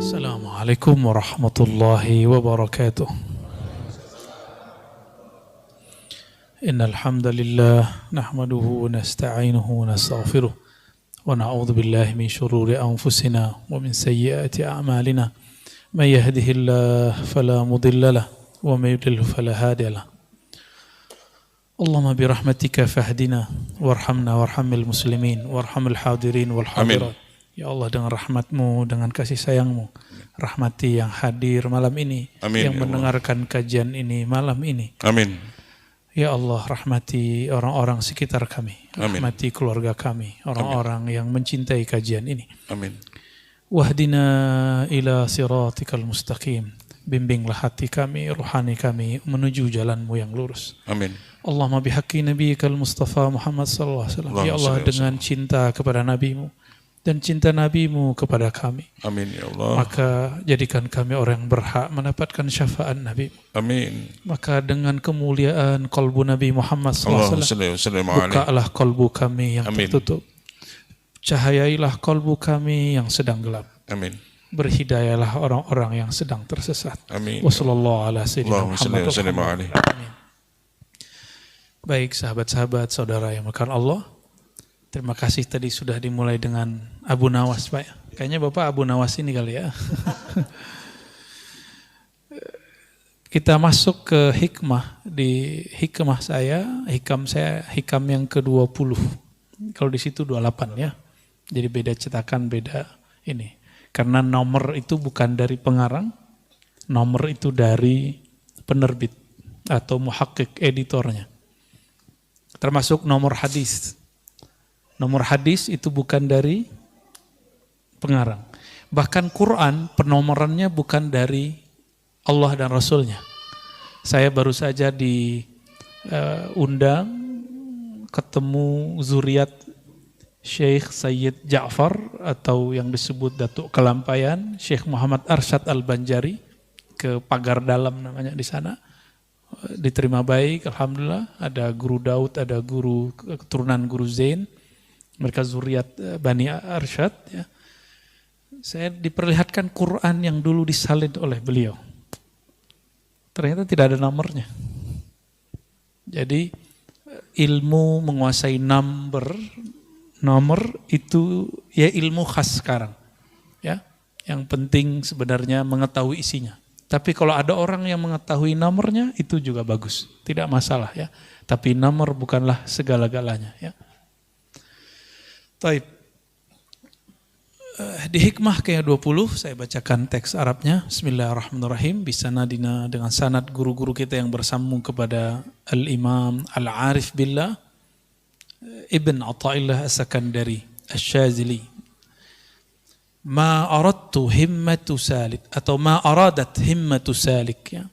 Assalamualaikum warahmatullahi wabarakatuh. Innal hamdalillah nahmaduhu wa nasta'inuhu wa nastaghfiruh wa na'udzu billahi min shururi anfusina wa min sayyiati a'malina. May yahdihillahu fala mudilla lahu wa may yudlil fala hadiya lahu. Allahumma bi rahmatika fahdina warhamna warhamil muslimin warhamil hadirin wal hadirat. Ya Allah, dengan rahmatmu, dengan kasih sayangmu, rahmati yang hadir malam ini, amin, yang ya mendengarkan Allah. Kajian ini malam ini. Amin. Ya Allah, rahmati orang-orang sekitar kami, amin. Rahmati keluarga kami, orang-orang yang mencintai kajian ini. Amin. Wahdina ila siratikal mustaqim. Bimbinglah hati kami, ruhani kami menuju jalanmu yang lurus. Amin. Allahumma bihaqqi nabiyyikal Mustafa Muhammad sallallahu alaihi wasallam. Ya Allah, dengan cinta kepada nabimu dan cinta nabimu kepada kami. Amin ya Allah. Maka jadikan kami orang yang berhak mendapatkan syafaat nabi. Amin. Maka dengan kemuliaan kalbu Nabi Muhammad sallallahu alaihi wasallam, bukalah kalbu kami yang amin. Tertutup. Cahayailah kalbu kami yang sedang gelap. Amin. Berhidayalah orang-orang yang sedang tersesat. Amin. Wassallallahu ala sayyidina Muhammad. Amin. Baik sahabat-sahabat, saudara yang melakukan Allah, terima kasih tadi sudah dimulai dengan Abu Nawas, Pak. Kayaknya Bapak Abu Nawas ini kali ya. Kita masuk ke hikmah. Di hikmah saya, hikam yang ke-20. Kalau di situ 28 ya. Jadi beda cetakan, beda ini. Karena nomor itu bukan dari pengarang, nomor itu dari penerbit atau muhakkik editornya. Termasuk nomor hadis. Nomor hadis itu bukan dari pengarang. Bahkan Quran penomorannya bukan dari Allah dan Rasulnya. Saya baru saja diundang ketemu zuriat Syekh Sayyid Ja'far atau yang disebut Datuk Kelampayan, Syekh Muhammad Arsyad Al-Banjari ke Pagar Dalam namanya di sana. Diterima baik, alhamdulillah. Ada guru Daud, ada guru keturunan guru Zain. Mereka zuriat Bani Arsyad. Ya. Saya diperlihatkan Quran yang dulu disalin oleh beliau. Ternyata tidak ada nomornya. Jadi ilmu menguasai nomor itu ya ilmu khas sekarang. Ya, yang penting sebenarnya mengetahui isinya. Tapi kalau ada orang yang mengetahui nomornya itu juga bagus, tidak masalah ya. Tapi nomor bukanlah segala-galanya ya. Taib. Di hikmah ke-20 saya bacakan teks Arabnya. Bismillahirrahmanirrahim. Bisanadina, dengan sanad guru-guru kita yang bersambung kepada Al-Imam Al-Arif Billah Ibn Athaillah As-Sakandari Asy-Syazili. Ma aradtu himmatu salik atau ma aradat himmatu salik ya.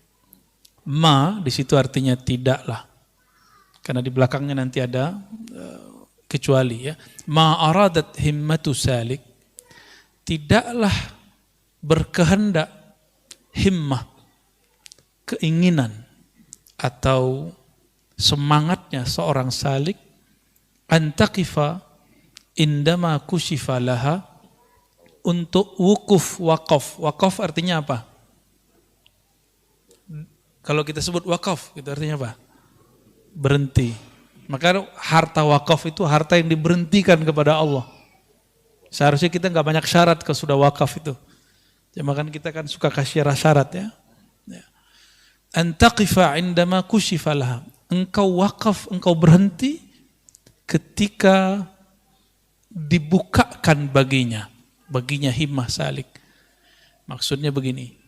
Ma di situ artinya tidaklah. Karena di belakangnya nanti ada kecuali ya. Ma aradat himmatu salik, tidaklah berkehendak himmah, keinginan atau semangatnya seorang salik antaqifa indama kushifa laha, untuk wukuf, wakaf. Wakaf artinya apa? Kalau kita sebut wakaf, itu artinya apa? Berhenti. Maka harta wakaf itu harta yang diberhentikan kepada Allah. Seharusnya kita nggak banyak syarat kalau sudah wakaf itu. Ya, makanya kita kan suka kasih syarat ya. Antaqifa indama kushifa laha. Engkau wakaf, engkau berhenti ketika dibukakan baginya himmah salik. Maksudnya begini,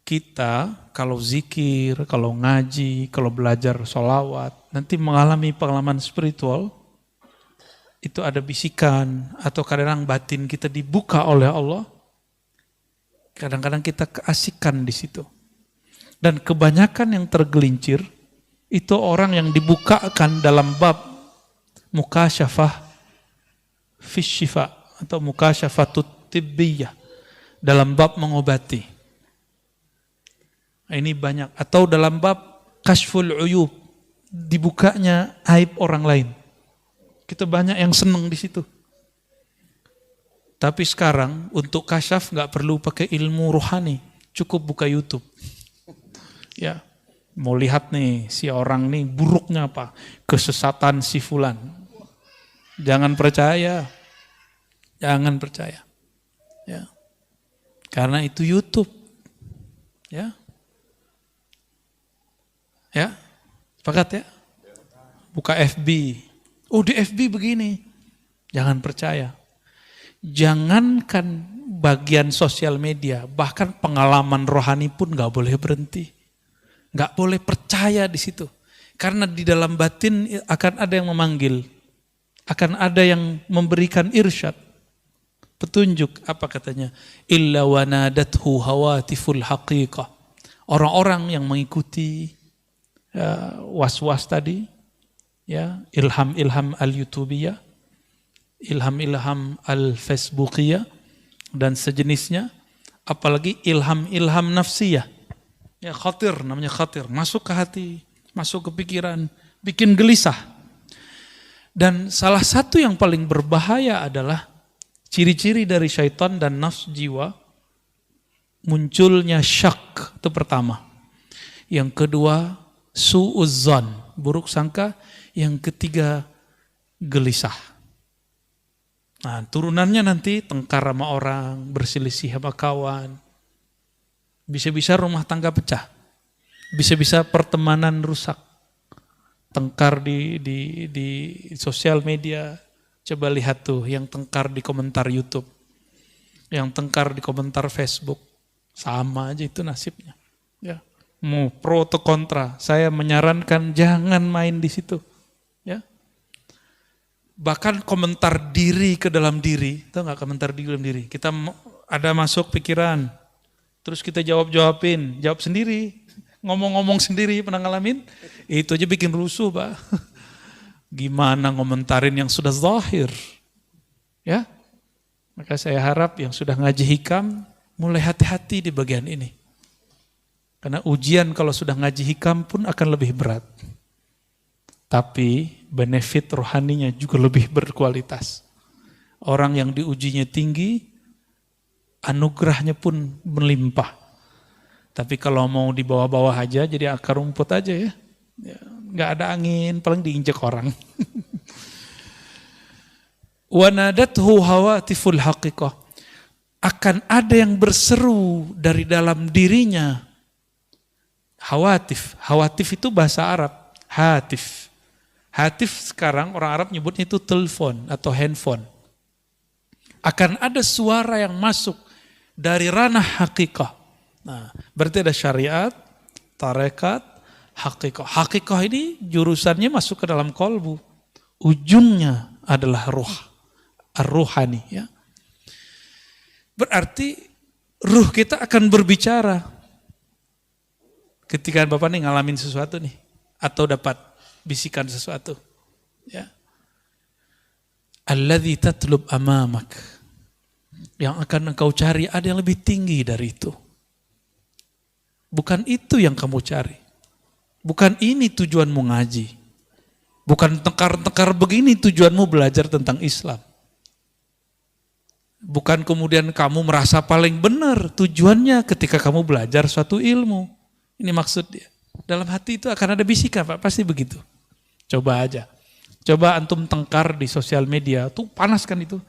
kita kalau zikir, kalau ngaji, kalau belajar sholawat, nanti mengalami pengalaman spiritual, itu ada bisikan atau kadang batin kita dibuka oleh Allah, kadang-kadang kita keasikan di situ. Dan kebanyakan yang tergelincir, itu orang yang dibukakan dalam bab mukasyafah fisyifa atau mukasyafatut tibbiyah, dalam bab mengobati. Ini banyak. Atau dalam bab kashful uyub, dibukanya aib orang lain. Kita banyak yang seneng di situ. Tapi sekarang untuk kasyaf nggak perlu pakai ilmu rohani, cukup buka YouTube. Ya, mau lihat nih si orang nih buruknya apa, kesesatan si fulan. Jangan percaya, jangan percaya. Ya, karena itu YouTube. Ya, ya, sepakat ya. Buka FB, oh di FB begini, jangan percaya. Jangankan bagian sosial media, bahkan pengalaman rohani pun gak boleh berhenti. Gak boleh percaya di situ. Karena di dalam batin akan ada yang memanggil. Akan ada yang memberikan irsyad. Petunjuk, apa katanya? Illa wanadathu hawatiful haqiqah. Orang-orang yang mengikuti was-was tadi, ya, ilham-ilham al-YouTubiyah, ilham-ilham al-Facebookiyah dan sejenisnya, apalagi ilham-ilham nafsiyah. Ya, khatir, namanya khatir, masuk ke hati, masuk ke pikiran, bikin gelisah. Dan salah satu yang paling berbahaya adalah ciri-ciri dari syaitan dan nafsu jiwa, munculnya syak, itu pertama. Yang kedua, su'uzzan, buruk sangka. Yang ketiga, gelisah. Nah, turunannya nanti tengkar sama orang, berselisih sama kawan. Bisa-bisa rumah tangga pecah. Bisa-bisa pertemanan rusak. Tengkar di sosial media. Coba lihat tuh yang tengkar di komentar YouTube. Yang tengkar di komentar Facebook. Sama aja itu nasibnya. Ya. Mau pro atau kontra, saya menyarankan jangan main di situ. Ya. Bahkan komentar diri ke dalam diri, tahu nggak komentar di dalam diri? Kita ada masuk pikiran, terus kita jawab-jawabin, jawab sendiri, ngomong-ngomong sendiri, pernah ngalamin? Itu aja bikin rusuh, Pak. Gimana ngomentarin yang sudah zahir? Ya, maka saya harap yang sudah ngaji hikam, mulai hati-hati di bagian ini. Karena ujian kalau sudah ngaji hikam pun akan lebih berat. Tapi benefit rohaninya juga lebih berkualitas. Orang yang diujinya tinggi, anugerahnya pun melimpah. Tapi kalau mau di bawah-bawah aja, jadi akar rumput aja ya. Nggak ada angin, paling diinjek orang. Wanadathu hawatiful haqiqah. Akan ada yang berseru dari dalam dirinya. Hawatif. Hawatif itu bahasa Arab. Hatif. Hatif sekarang orang Arab nyebutnya itu telepon atau handphone. Akan ada suara yang masuk dari ranah hakikah. Nah, berarti ada syariat, tarekat, hakikah. Hakikah ini jurusannya masuk ke dalam kolbu. Ujungnya adalah ruh. Ar-ruhani. Ya. Berarti ruh kita akan berbicara. Ketika Bapak nih ngalamin sesuatu nih, atau dapat bisikan sesuatu, ya. Alladzi tatlub amamak. Yang akan engkau cari ada yang lebih tinggi dari itu. Bukan itu yang kamu cari. Bukan ini tujuanmu ngaji. Bukan tekar-tekar begini tujuanmu belajar tentang Islam. Bukan kemudian kamu merasa paling benar tujuannya ketika kamu belajar suatu ilmu. Ini maksud dia. Dalam hati itu akan ada bisikan, Pak. Pasti begitu. Coba aja. Coba antum tengkar di sosial media. Tuh panas kan itu.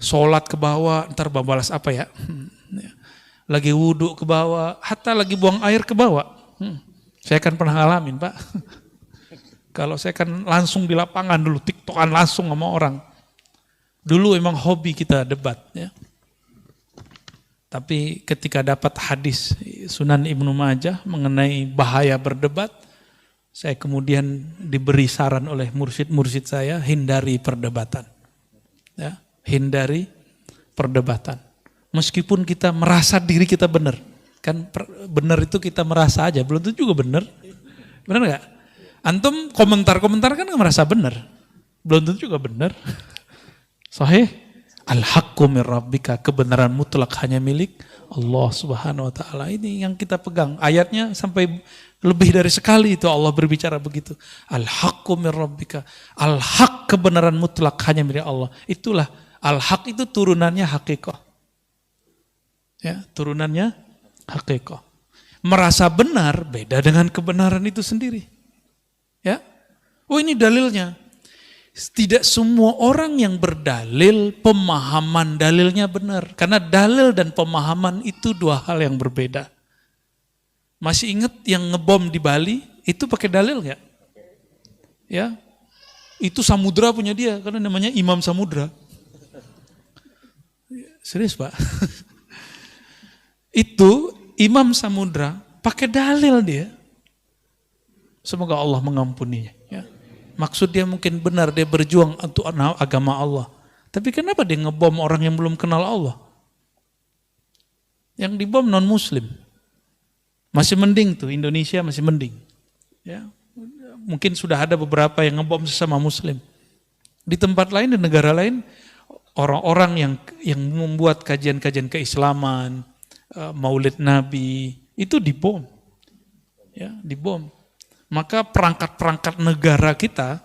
Sholat ke bawah, ntar balas apa ya. Lagi wudhu ke bawah, hatta lagi buang air ke bawah. Saya kan pernah ngalamin, Pak. Kalau saya kan langsung di lapangan dulu, tiktokan langsung sama orang. Dulu emang hobi kita debat. Ya. Tapi ketika dapat hadis Sunan Ibnu Majah mengenai bahaya berdebat, saya kemudian diberi saran oleh mursyid-mursyid saya, hindari perdebatan. Ya, hindari perdebatan. Meskipun kita merasa diri kita benar. Kan benar itu kita merasa aja, belum tentu juga benar. Benar gak? Antum komentar-komentar kan gak merasa benar. Belum tentu juga benar. Sahih? Al-haqqu min rabbika, kebenaran mutlak hanya milik Allah Subhanahu wa taala. Ini yang kita pegang. Ayatnya sampai Lebih dari sekali itu Allah berbicara begitu. Al-haqqu min rabbika. Al-haq, kebenaran mutlak hanya milik Allah. Itulah al-haq, itu turunannya haqiqah. Ya, turunannya haqiqah. Merasa benar beda dengan kebenaran itu sendiri. Ya. Oh, ini dalilnya. Tidak semua orang yang berdalil pemahaman dalilnya benar. Karena dalil dan pemahaman itu dua hal yang berbeda. Masih ingat yang ngebom di Bali, itu pakai dalil nggak? Ya, itu samudra punya dia, karena namanya Imam Samudra. Serius Pak? Itu Imam Samudra pakai dalil dia. Semoga Allah mengampuninya. Ya. Maksud dia mungkin benar, dia berjuang untuk agama Allah. Tapi kenapa dia ngebom orang yang belum kenal Allah? Yang dibom non-muslim. Masih mending tuh, Indonesia masih mending. Ya, mungkin sudah ada beberapa yang ngebom sesama muslim. Di tempat lain, di negara lain, orang-orang yang membuat kajian-kajian keislaman, maulid Nabi, itu dibom. Ya, dibom. Maka perangkat-perangkat negara kita,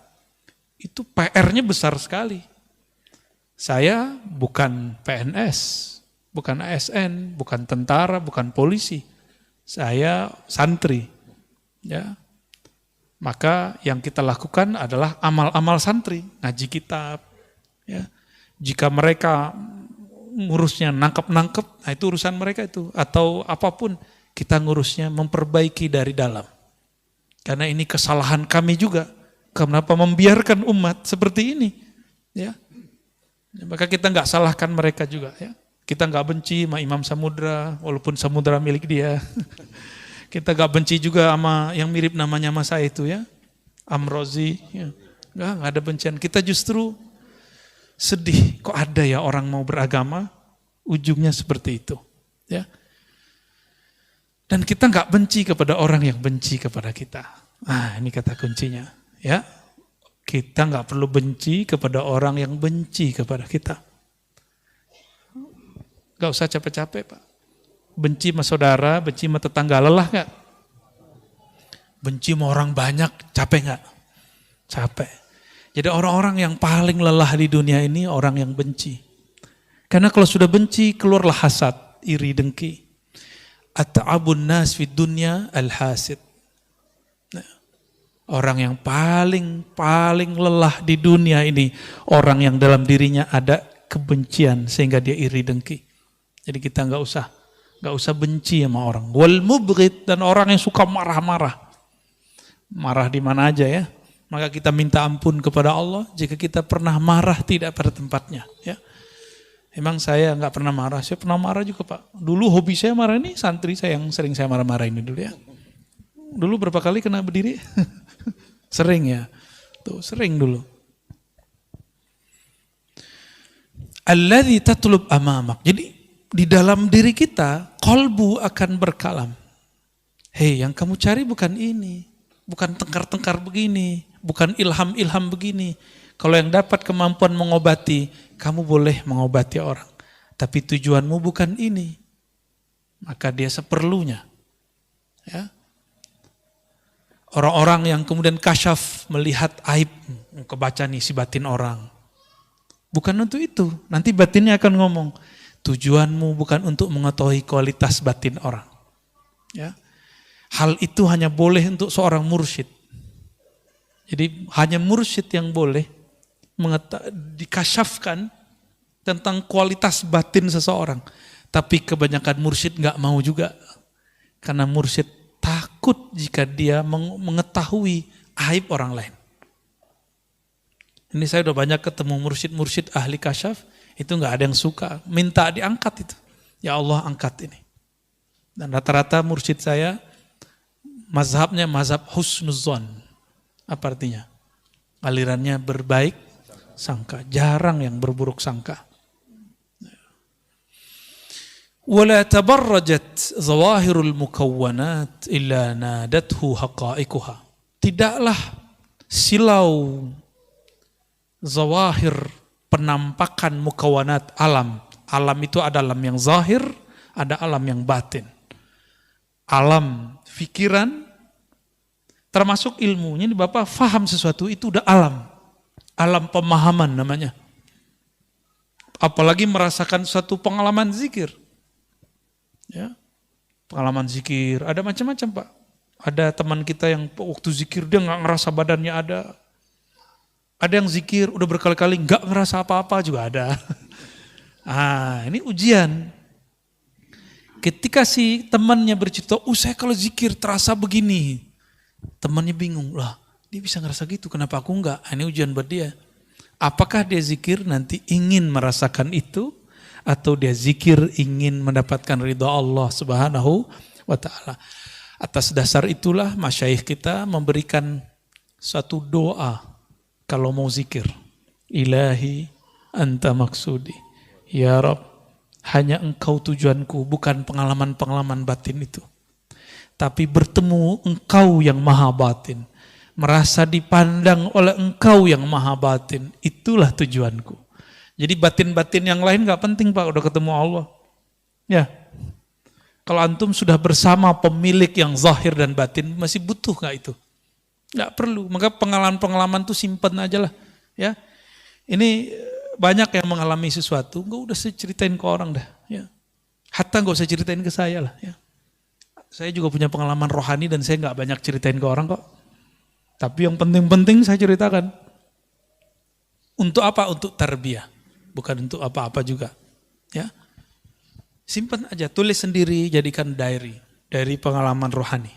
itu PR-nya besar sekali. Saya bukan PNS, bukan ASN, bukan tentara, bukan polisi. Saya santri, ya. Maka yang kita lakukan adalah amal-amal santri, ngaji kitab. Ya. Jika mereka ngurusnya nangkep-nangkep, nah itu urusan mereka itu. Atau apapun, kita ngurusnya memperbaiki dari dalam. Karena ini kesalahan kami juga. Kenapa membiarkan umat seperti ini? Ya. Maka kita nggak salahkan mereka juga, ya. Kita nggak benci sama Imam Samudra, walaupun Samudra milik dia. Kita nggak benci juga sama yang mirip namanya sama saya itu, ya, Amrozi. Ya. Nggak ada bencian. Kita justru sedih, kok ada ya orang mau beragama, ujungnya seperti itu. Ya. Dan kita nggak benci kepada orang yang benci kepada kita. Ah, ini kata kuncinya. Ya, kita nggak perlu benci kepada orang yang benci kepada kita. Gak usah capek-capek Pak. Benci sama saudara, benci sama tetangga, lelah gak? Benci sama orang banyak, capek gak? Capek. Jadi orang-orang yang paling lelah di dunia ini orang yang benci. Karena kalau sudah benci, keluarlah hasad, iri, dengki. At'abun nas fid dunya al-hasid. Nah, orang yang paling lelah di dunia ini, orang yang dalam dirinya ada kebencian sehingga dia iri, dengki. Jadi kita nggak usah benci sama orang. Wal mubghid, dan orang yang suka marah-marah. Marah di mana aja ya. Maka kita minta ampun kepada Allah jika kita pernah marah tidak pada tempatnya. Ya. Emang saya nggak pernah marah, saya pernah marah juga Pak. Dulu hobi saya marah ini, santri saya yang sering saya marah-marah ini dulu ya. Dulu berapa kali kena berdiri? Sering ya. Tuh sering dulu. Alladzi tatlub amamak. Jadi di dalam diri kita, qalbu akan berkalam. Hei, yang kamu cari bukan ini. Bukan tengkar-tengkar begini. Bukan ilham-ilham begini. Kalau yang dapat kemampuan mengobati, kamu boleh mengobati orang. Tapi tujuanmu bukan ini. Maka dia seperlunya. Ya. Orang-orang yang kemudian kasyaf melihat aib. Kebaca nih si batin orang. Bukan untuk itu. Nanti batinnya akan ngomong. Tujuanmu bukan untuk mengetahui kualitas batin orang. Ya. Hal itu hanya boleh untuk seorang mursyid. Jadi hanya mursyid yang boleh dikasyafkan tentang kualitas batin seseorang. Tapi kebanyakan mursyid nggak mau juga. Karena mursyid takut jika dia mengetahui aib orang lain. Ini saya udah banyak ketemu mursyid-mursyid ahli kasyaf. Itu nggak ada yang suka, minta diangkat itu. Ya Allah angkat ini. Dan rata-rata mursyid saya, mazhabnya mazhab husnudzon. Apa artinya? Alirannya berbaik sangka, jarang yang berburuk sangka. Wala tabarrajat zawahirul mukawwanat illa nadathu haqa'iquha. Tidaklah silau zawahir penampakan mukawanat alam. Alam itu ada alam yang zahir, ada alam yang batin. Alam fikiran Termasuk ilmunya, ini Bapak faham sesuatu itu udah alam. Alam pemahaman namanya. Apalagi merasakan suatu pengalaman zikir. Ya, pengalaman zikir, ada macam-macam Pak. Ada teman kita yang waktu zikir dia nggak ngerasa badannya ada. Ada yang zikir udah berkali-kali nggak ngerasa apa-apa juga ada. Ini ujian. Ketika si temannya bercerita, saya kalau zikir terasa begini. Temannya bingung, lah dia bisa ngerasa gitu, kenapa aku enggak? Ini ujian buat dia. Apakah dia zikir nanti ingin merasakan itu? Atau dia zikir ingin mendapatkan ridha Allah Subhanahu wa ta'ala. Atas dasar itulah masyayikh kita memberikan suatu doa kalau mau zikir. Ilahi anta maksudi. Ya Rabb, hanya engkau tujuanku, bukan pengalaman-pengalaman batin itu. Tapi bertemu engkau yang maha batin. Merasa dipandang oleh engkau yang maha batin. Itulah tujuanku. Jadi batin-batin yang lain gak penting Pak, udah ketemu Allah. Ya. Kalau antum sudah bersama pemilik yang zahir dan batin, masih butuh gak itu? Gak perlu. Maka pengalaman-pengalaman itu simpen aja lah. Ya. Ini banyak yang mengalami sesuatu, gak udah saya ceritain ke orang dah. Ya. Hatta gak usah ceritain ke saya lah. Ya. Saya juga punya pengalaman rohani dan saya gak banyak ceritain ke orang kok. Tapi yang penting-penting saya ceritakan. Untuk apa? Untuk tarbiyah. Bukan untuk apa-apa juga. Ya, simpan aja, tulis sendiri, jadikan diary pengalaman rohani.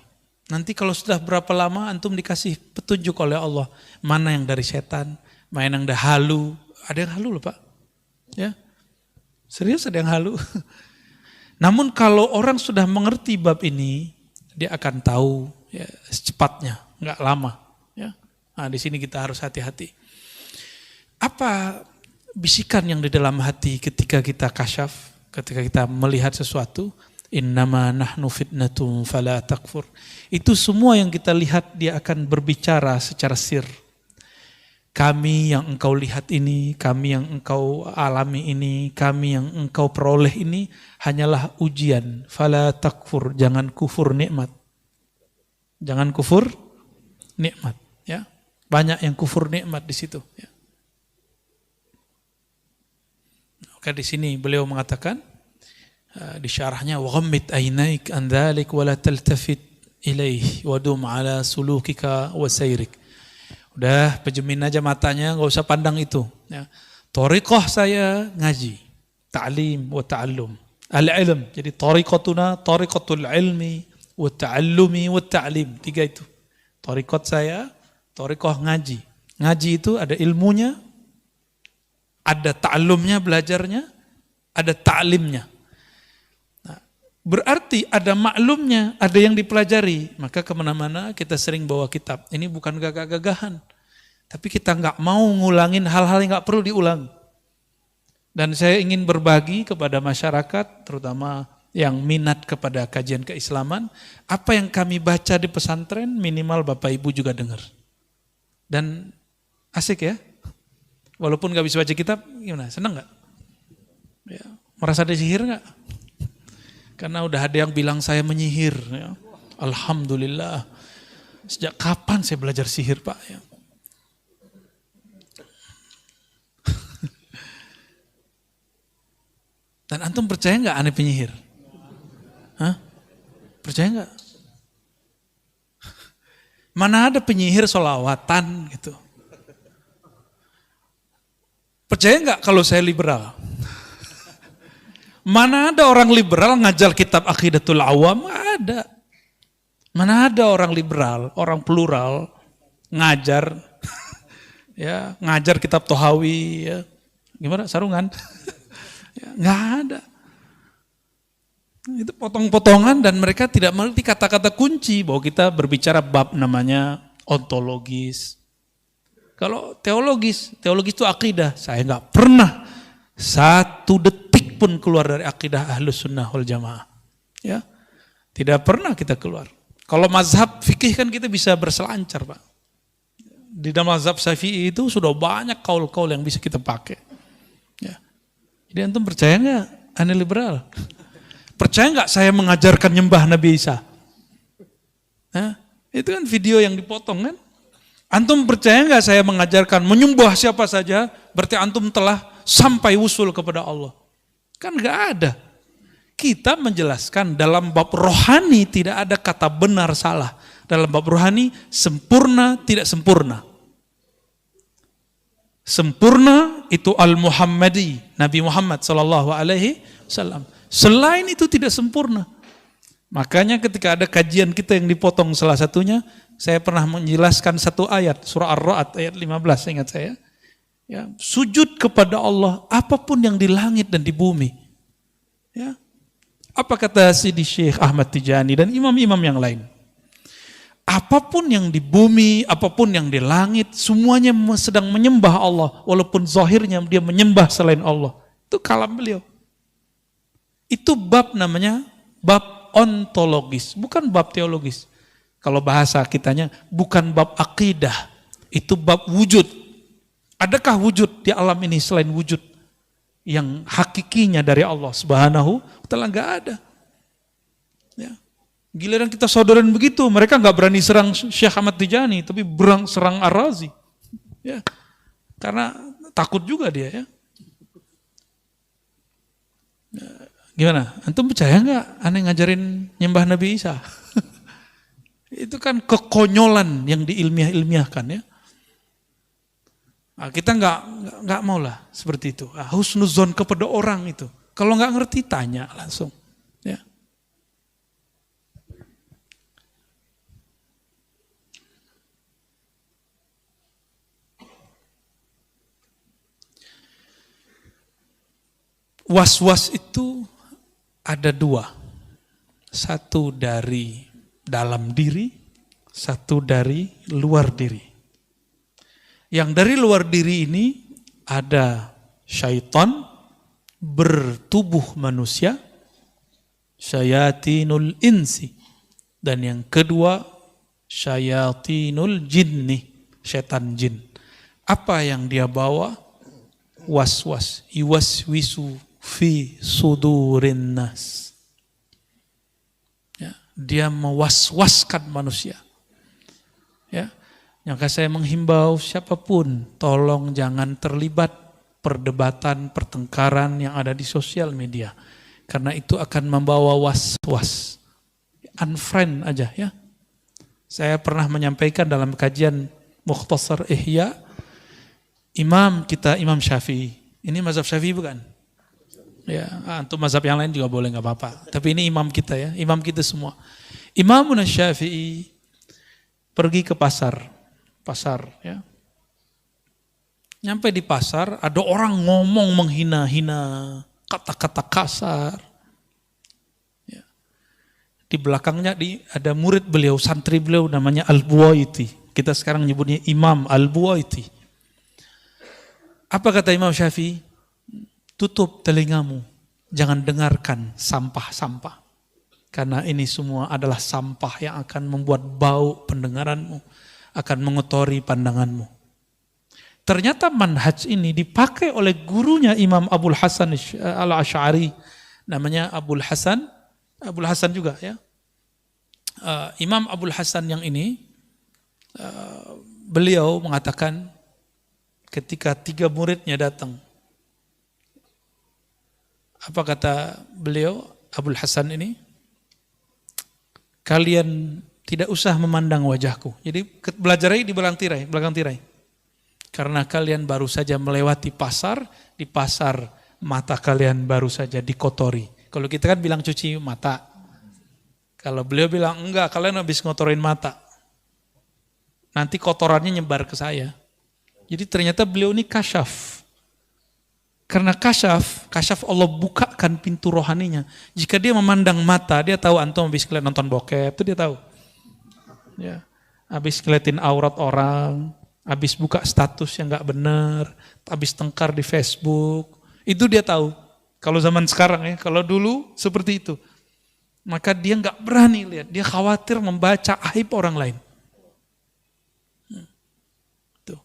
Nanti kalau sudah berapa lama antum dikasih petunjuk oleh Allah, mana yang dari setan, mana yang dari halu. Ada yang halu loh Pak. Ya, serius ada yang halu. Namun kalau orang sudah mengerti bab ini, dia akan tahu ya, secepatnya, nggak lama. Ya, nah, di sini kita harus hati-hati. Apa bisikan yang di dalam hati ketika kita kasyaf, ketika kita melihat sesuatu, innama nahnu fitnatum fala takfur. Itu semua yang kita lihat dia akan berbicara secara sir. Kami yang engkau lihat ini, kami yang engkau alami ini, kami yang engkau peroleh ini hanyalah ujian. Fala takfur, jangan kufur nikmat. Jangan kufur nikmat, ya. Banyak yang kufur nikmat di situ, ya. Di sini beliau mengatakan di syarahnya wa ghammid aynaik an dzalik wa la taltafit ilaih wa dum ala sulukika wa sayrik. Udah pejemin aja matanya, enggak usah pandang itu, ya. Thariqah saya ngaji, ta'lim wa ta'allum. Al-ilm. Jadi thariqatuna thariqatul ilmi wa ta'allumi wa ta'lim. 3 itu. Thariqat saya, thariqah ngaji. Ngaji itu ada ilmunya, ada ta'allumnya, belajarnya, ada ta'limnya. Nah, berarti ada maklumnya, ada yang dipelajari. Maka kemana-mana kita sering bawa kitab. Ini bukan gagah-gagahan. Tapi kita nggak mau ngulangin hal-hal yang nggak perlu diulang. Dan saya ingin berbagi kepada masyarakat, terutama yang minat kepada kajian keislaman, apa yang kami baca di pesantren, minimal Bapak Ibu juga dengar. Dan asik ya. Walaupun gak bisa baca kitab, gimana? Senang gak? Ya. Merasa disihir gak? Karena udah ada yang bilang saya menyihir. Ya. Alhamdulillah. Sejak kapan saya belajar sihir Pak? Ya. Dan antum percaya gak aneh penyihir? Hah? Percaya gak? Mana ada penyihir sholawatan gitu? Percaya nggak kalau saya liberal? Mana ada orang liberal ngajar kitab Aqidatul Awam? Ada. Mana ada orang liberal, orang plural ngajar, ya ngajar kitab Tohawi, ya gimana sarungan? Ya, nggak ada. Itu potong-potongan dan mereka tidak mengerti kata-kata kunci bahwa kita berbicara bab namanya ontologis. Kalau teologis itu akidah. Saya nggak pernah 1 detik pun keluar dari akidah Ahlus Sunnah wal Jamaah. Ya, tidak pernah kita keluar. Kalau mazhab fikih kan kita bisa berselancar Pak. Di dalam mazhab Syafi'i itu sudah banyak kaul-kaul yang bisa kita pakai. Ya. Jadi antum percaya nggak aneh liberal? Percaya nggak saya mengajarkan nyembah Nabi Isa? Itu kan video yang dipotong kan. Antum percaya nggak saya mengajarkan menyembah siapa saja, berarti antum telah sampai wusul kepada Allah. Kan nggak ada. Kita menjelaskan dalam bab rohani tidak ada kata benar salah. Dalam bab rohani sempurna tidak sempurna. Sempurna itu al-Muhammadi, Nabi Muhammad sallallahu alaihi wasallam. Selain itu tidak sempurna. Makanya ketika ada kajian kita yang dipotong salah satunya, saya pernah menjelaskan satu ayat, surah Ar-Ra'd ayat 15, ingat saya. Ya, sujud kepada Allah apapun yang di langit dan di bumi. Ya. Apa kata Sidi Syekh Ahmad Tijani dan imam-imam yang lain? Apapun yang di bumi, apapun yang di langit, semuanya sedang menyembah Allah. Walaupun zahirnya dia menyembah selain Allah. Itu kalam beliau. Itu bab namanya bab ontologis, bukan bab teologis. Kalau bahasa kitanya, bukan bab akidah. Itu bab wujud. Adakah wujud di alam ini selain wujud yang hakikinya dari Allah Subhanahu wa ta'ala? Enggak ada. Ya. Giliran kita saudaraan begitu, mereka nggak berani serang Syekh Ahmad Tijani, tapi serang Ar-Razi. Ya. Karena takut juga dia ya. Gimana? Antum percaya nggak aneh ngajarin nyembah Nabi Isa? Itu kan kekonyolan yang diilmiah-ilmiahkan ya. Nah, kita nggak mau lah seperti itu. Husnuzon kepada orang itu. Kalau nggak ngerti tanya langsung. Ya. Was-was itu ada dua. Satu dari dalam diri, satu dari luar diri. Yang dari luar diri ini ada syaitan bertubuh manusia, syayatinul insi. Dan yang kedua, syayatinul jinni, setan jin. Apa yang dia bawa? Was-was, yuwaswisu fi sudurin nas. Ya, dia mewaswaskan manusia. Ya, maka saya menghimbau siapapun, tolong jangan terlibat perdebatan, pertengkaran yang ada di sosial media. Karena itu akan membawa was-was. Unfriend aja ya. Saya pernah menyampaikan dalam kajian Mukhtasar Ihya, imam kita Imam Syafi'i. Ini mazhab Syafi'i bukan? Ya, untuk mazhab yang lain juga boleh, nggak apa-apa. Tapi ini imam kita ya, imam kita semua. Imamun Syafi'i pergi ke pasar ya. Nyampe di pasar, ada orang ngomong menghina-hina, kata-kata kasar. Ya. Di belakangnya ada murid beliau, santri beliau namanya Al-Buwaiti. Kita sekarang nyebutnya Imam Al-Buwaiti. Apa kata Imam Syafi'i? Tutup telingamu, jangan dengarkan sampah-sampah. Karena ini semua adalah sampah yang akan membuat bau pendengaranmu, akan mengotori pandanganmu. Ternyata manhaj ini dipakai oleh gurunya Imam Abul Hasan Al-Asy'ari, namanya Abul Hasan juga ya. Imam Abul Hasan yang ini, beliau mengatakan ketika 3 muridnya datang, apa kata beliau, Abul Hasan ini? Kalian tidak usah memandang wajahku. Jadi belajarnya di belakang tirai. Karena kalian baru saja melewati pasar, di pasar mata kalian baru saja dikotori. Kalau kita kan bilang cuci mata. Kalau beliau bilang enggak, kalian habis ngotorin mata. Nanti kotorannya nyebar ke saya. Jadi ternyata beliau ini kasyaf. Karena kasyaf Allah bukakan pintu rohaninya. Jika dia memandang mata, dia tahu antum habis kalian nonton bokep, itu dia tahu. Ya, habis ngeliatin aurat orang, habis buka status yang nggak benar, habis tengkar di Facebook, itu dia tahu. Kalau zaman sekarang ya, kalau dulu seperti itu, maka dia nggak berani lihat, dia khawatir membaca aib orang lain. Tuh.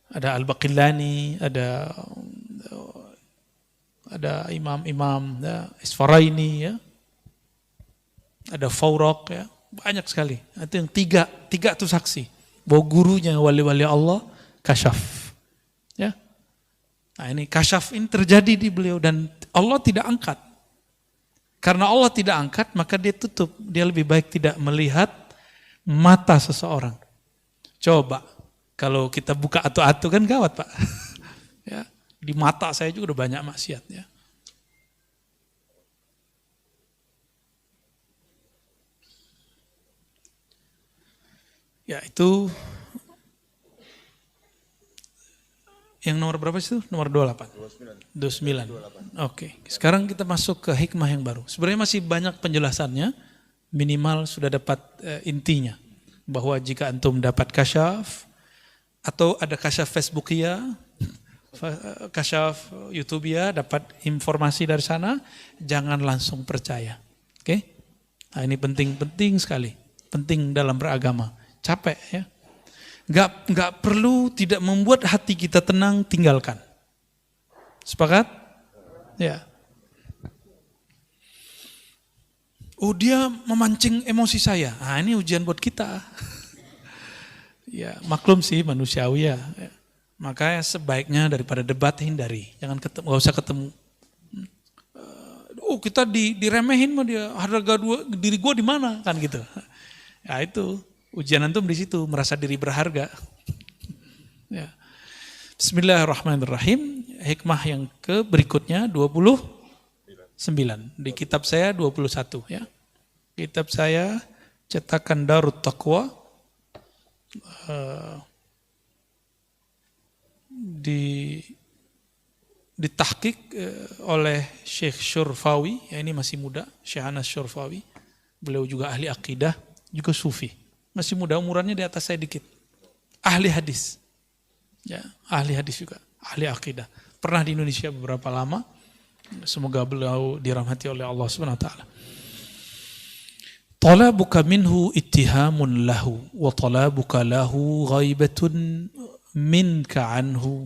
Ada Al-Baqillani, ada imam-imam ya, Isfaraini ya, ada Fawraq ya. Banyak sekali. Itu yang tiga itu saksi. Bahwa gurunya wali-wali Allah kasyaf. Ya. Nah ini kasyaf ini terjadi di beliau dan Allah tidak angkat. Karena Allah tidak angkat maka dia tutup. Dia lebih baik tidak melihat mata seseorang. Coba kalau kita buka atu-atu kan gawat Pak. Ya, di mata saya juga udah banyak maksiat ya. Ya itu yang nomor berapa sih itu? Nomor 28. 29. Oke. Sekarang kita masuk ke hikmah yang baru. Sebenarnya masih banyak penjelasannya. Minimal sudah dapat intinya. Bahwa jika antum dapat kasyaf atau ada kasyaf Facebookia, kasyaf YouTubea, dapat informasi dari sana, jangan langsung percaya. Oke? Nah, ini penting sekali. Penting dalam beragama. Capek ya. Enggak perlu tidak membuat hati kita tenang, tinggalkan. Sepakat? Ya. Oh dia memancing emosi saya. Nah ini ujian buat kita. Ya maklum sih manusiawi ya. Makanya sebaiknya daripada debat hindari. Jangan ketemu, gak usah ketemu. Oh kita diremehin mah dia, harga diri gue di mana kan gitu. Ya itu ujian antum di situ, merasa diri berharga. Ya. Bismillahirrahmanirrahim. Hikmah yang berikutnya 29. Di kitab saya 21 ya. Kitab saya cetakan Darut Taqwa ditahqiq oleh Syekh Syurfawi, ya ini masih muda, Syekh Anas Syurfawi. Beliau juga ahli akidah, juga sufi. Masih muda, umurannya di atas saya dikit. Ahli hadis. Ya, ahli hadis juga, ahli akidah. Pernah di Indonesia beberapa lama. Semoga beliau dirahmati oleh Allah Subhanahu wa taala. Talabuka minhu ittihamun lahu wa talabuka lahu ghaibatun minka anhu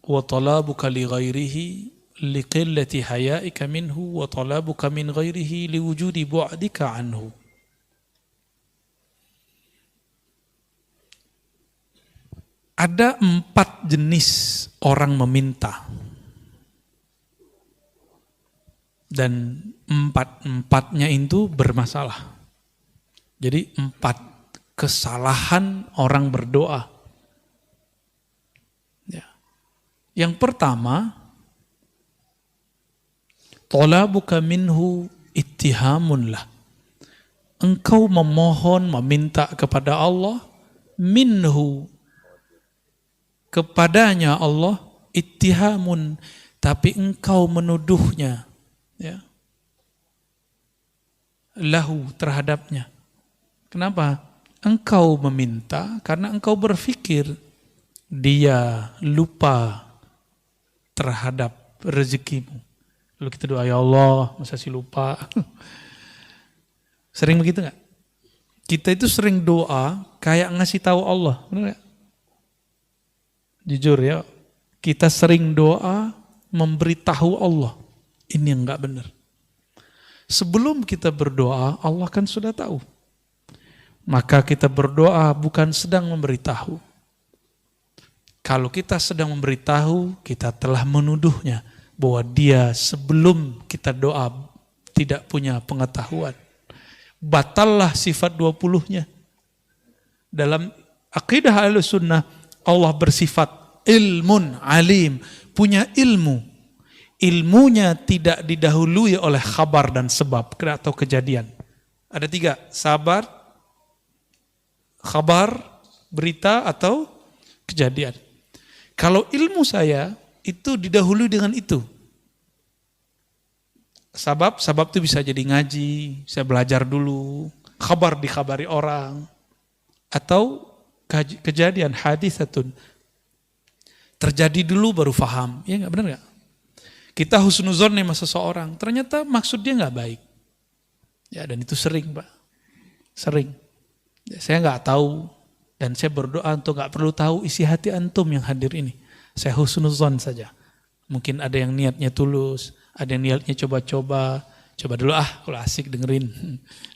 wa talabuka li ghairihi liqillati hayaika minhu wa talabuka min ghairihi liwujudi bu'dika anhu. Ada 4 jenis orang meminta. Dan 4-4-nya itu bermasalah. Jadi 4 kesalahan orang berdoa. Ya. Yang pertama, talabuka minhu ittihamun lah. Engkau memohon, meminta kepada Allah, minhu, kepadanya Allah, ittihamun, tapi engkau menuduhnya, ya, lahu, terhadapnya. Kenapa? Engkau meminta karena engkau berpikir dia lupa terhadap rezekimu. Lalu kita doa, ya Allah, masa sih lupa? Sering begitu nggak? Kita itu sering doa kayak ngasih tahu Allah, benar nggak? Jujur ya, kita sering doa memberitahu Allah. Ini yang enggak benar. Sebelum kita berdoa, Allah kan sudah tahu. Maka kita berdoa bukan sedang memberitahu. Kalau kita sedang memberitahu, kita telah menuduhnya bahwa dia sebelum kita doa tidak punya pengetahuan. Batallah sifat 20-nya. Dalam akidah Ahlussunnah, Allah bersifat ilmun alim, punya ilmu. Ilmunya tidak didahului oleh khabar dan sebab atau kejadian. Ada 3, sabar, khabar, berita atau kejadian. Kalau ilmu saya itu didahului dengan itu. Sabab itu bisa jadi ngaji, saya belajar dulu, khabar dikhabari orang, atau kejadian hadisatun terjadi dulu baru faham. Ya enggak, benar enggak? Kita husnuzon sama seseorang, ternyata maksud dia enggak baik. Ya, dan itu sering, Pak. Sering. Ya, saya enggak tahu dan saya berdoa untuk enggak perlu tahu isi hati antum yang hadir ini. Saya husnuzon saja. Mungkin ada yang niatnya tulus, ada yang niatnya coba-coba, Coba dulu kalau asik dengerin.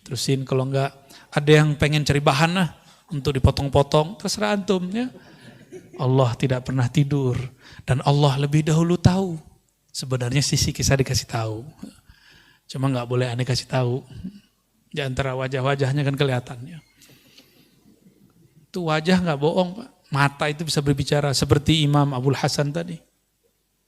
Terusin, kalau enggak ada yang pengen cari bahan untuk dipotong-potong, terserah antum ya. Allah tidak pernah tidur dan Allah lebih dahulu tahu. Sebenarnya sisi kisah dikasih tahu. Cuma enggak boleh aneh kasih tahu. Di antara wajah-wajahnya kan kelihatannya. Itu wajah enggak bohong, Pak. Mata itu bisa berbicara seperti Imam Abul Hasan tadi.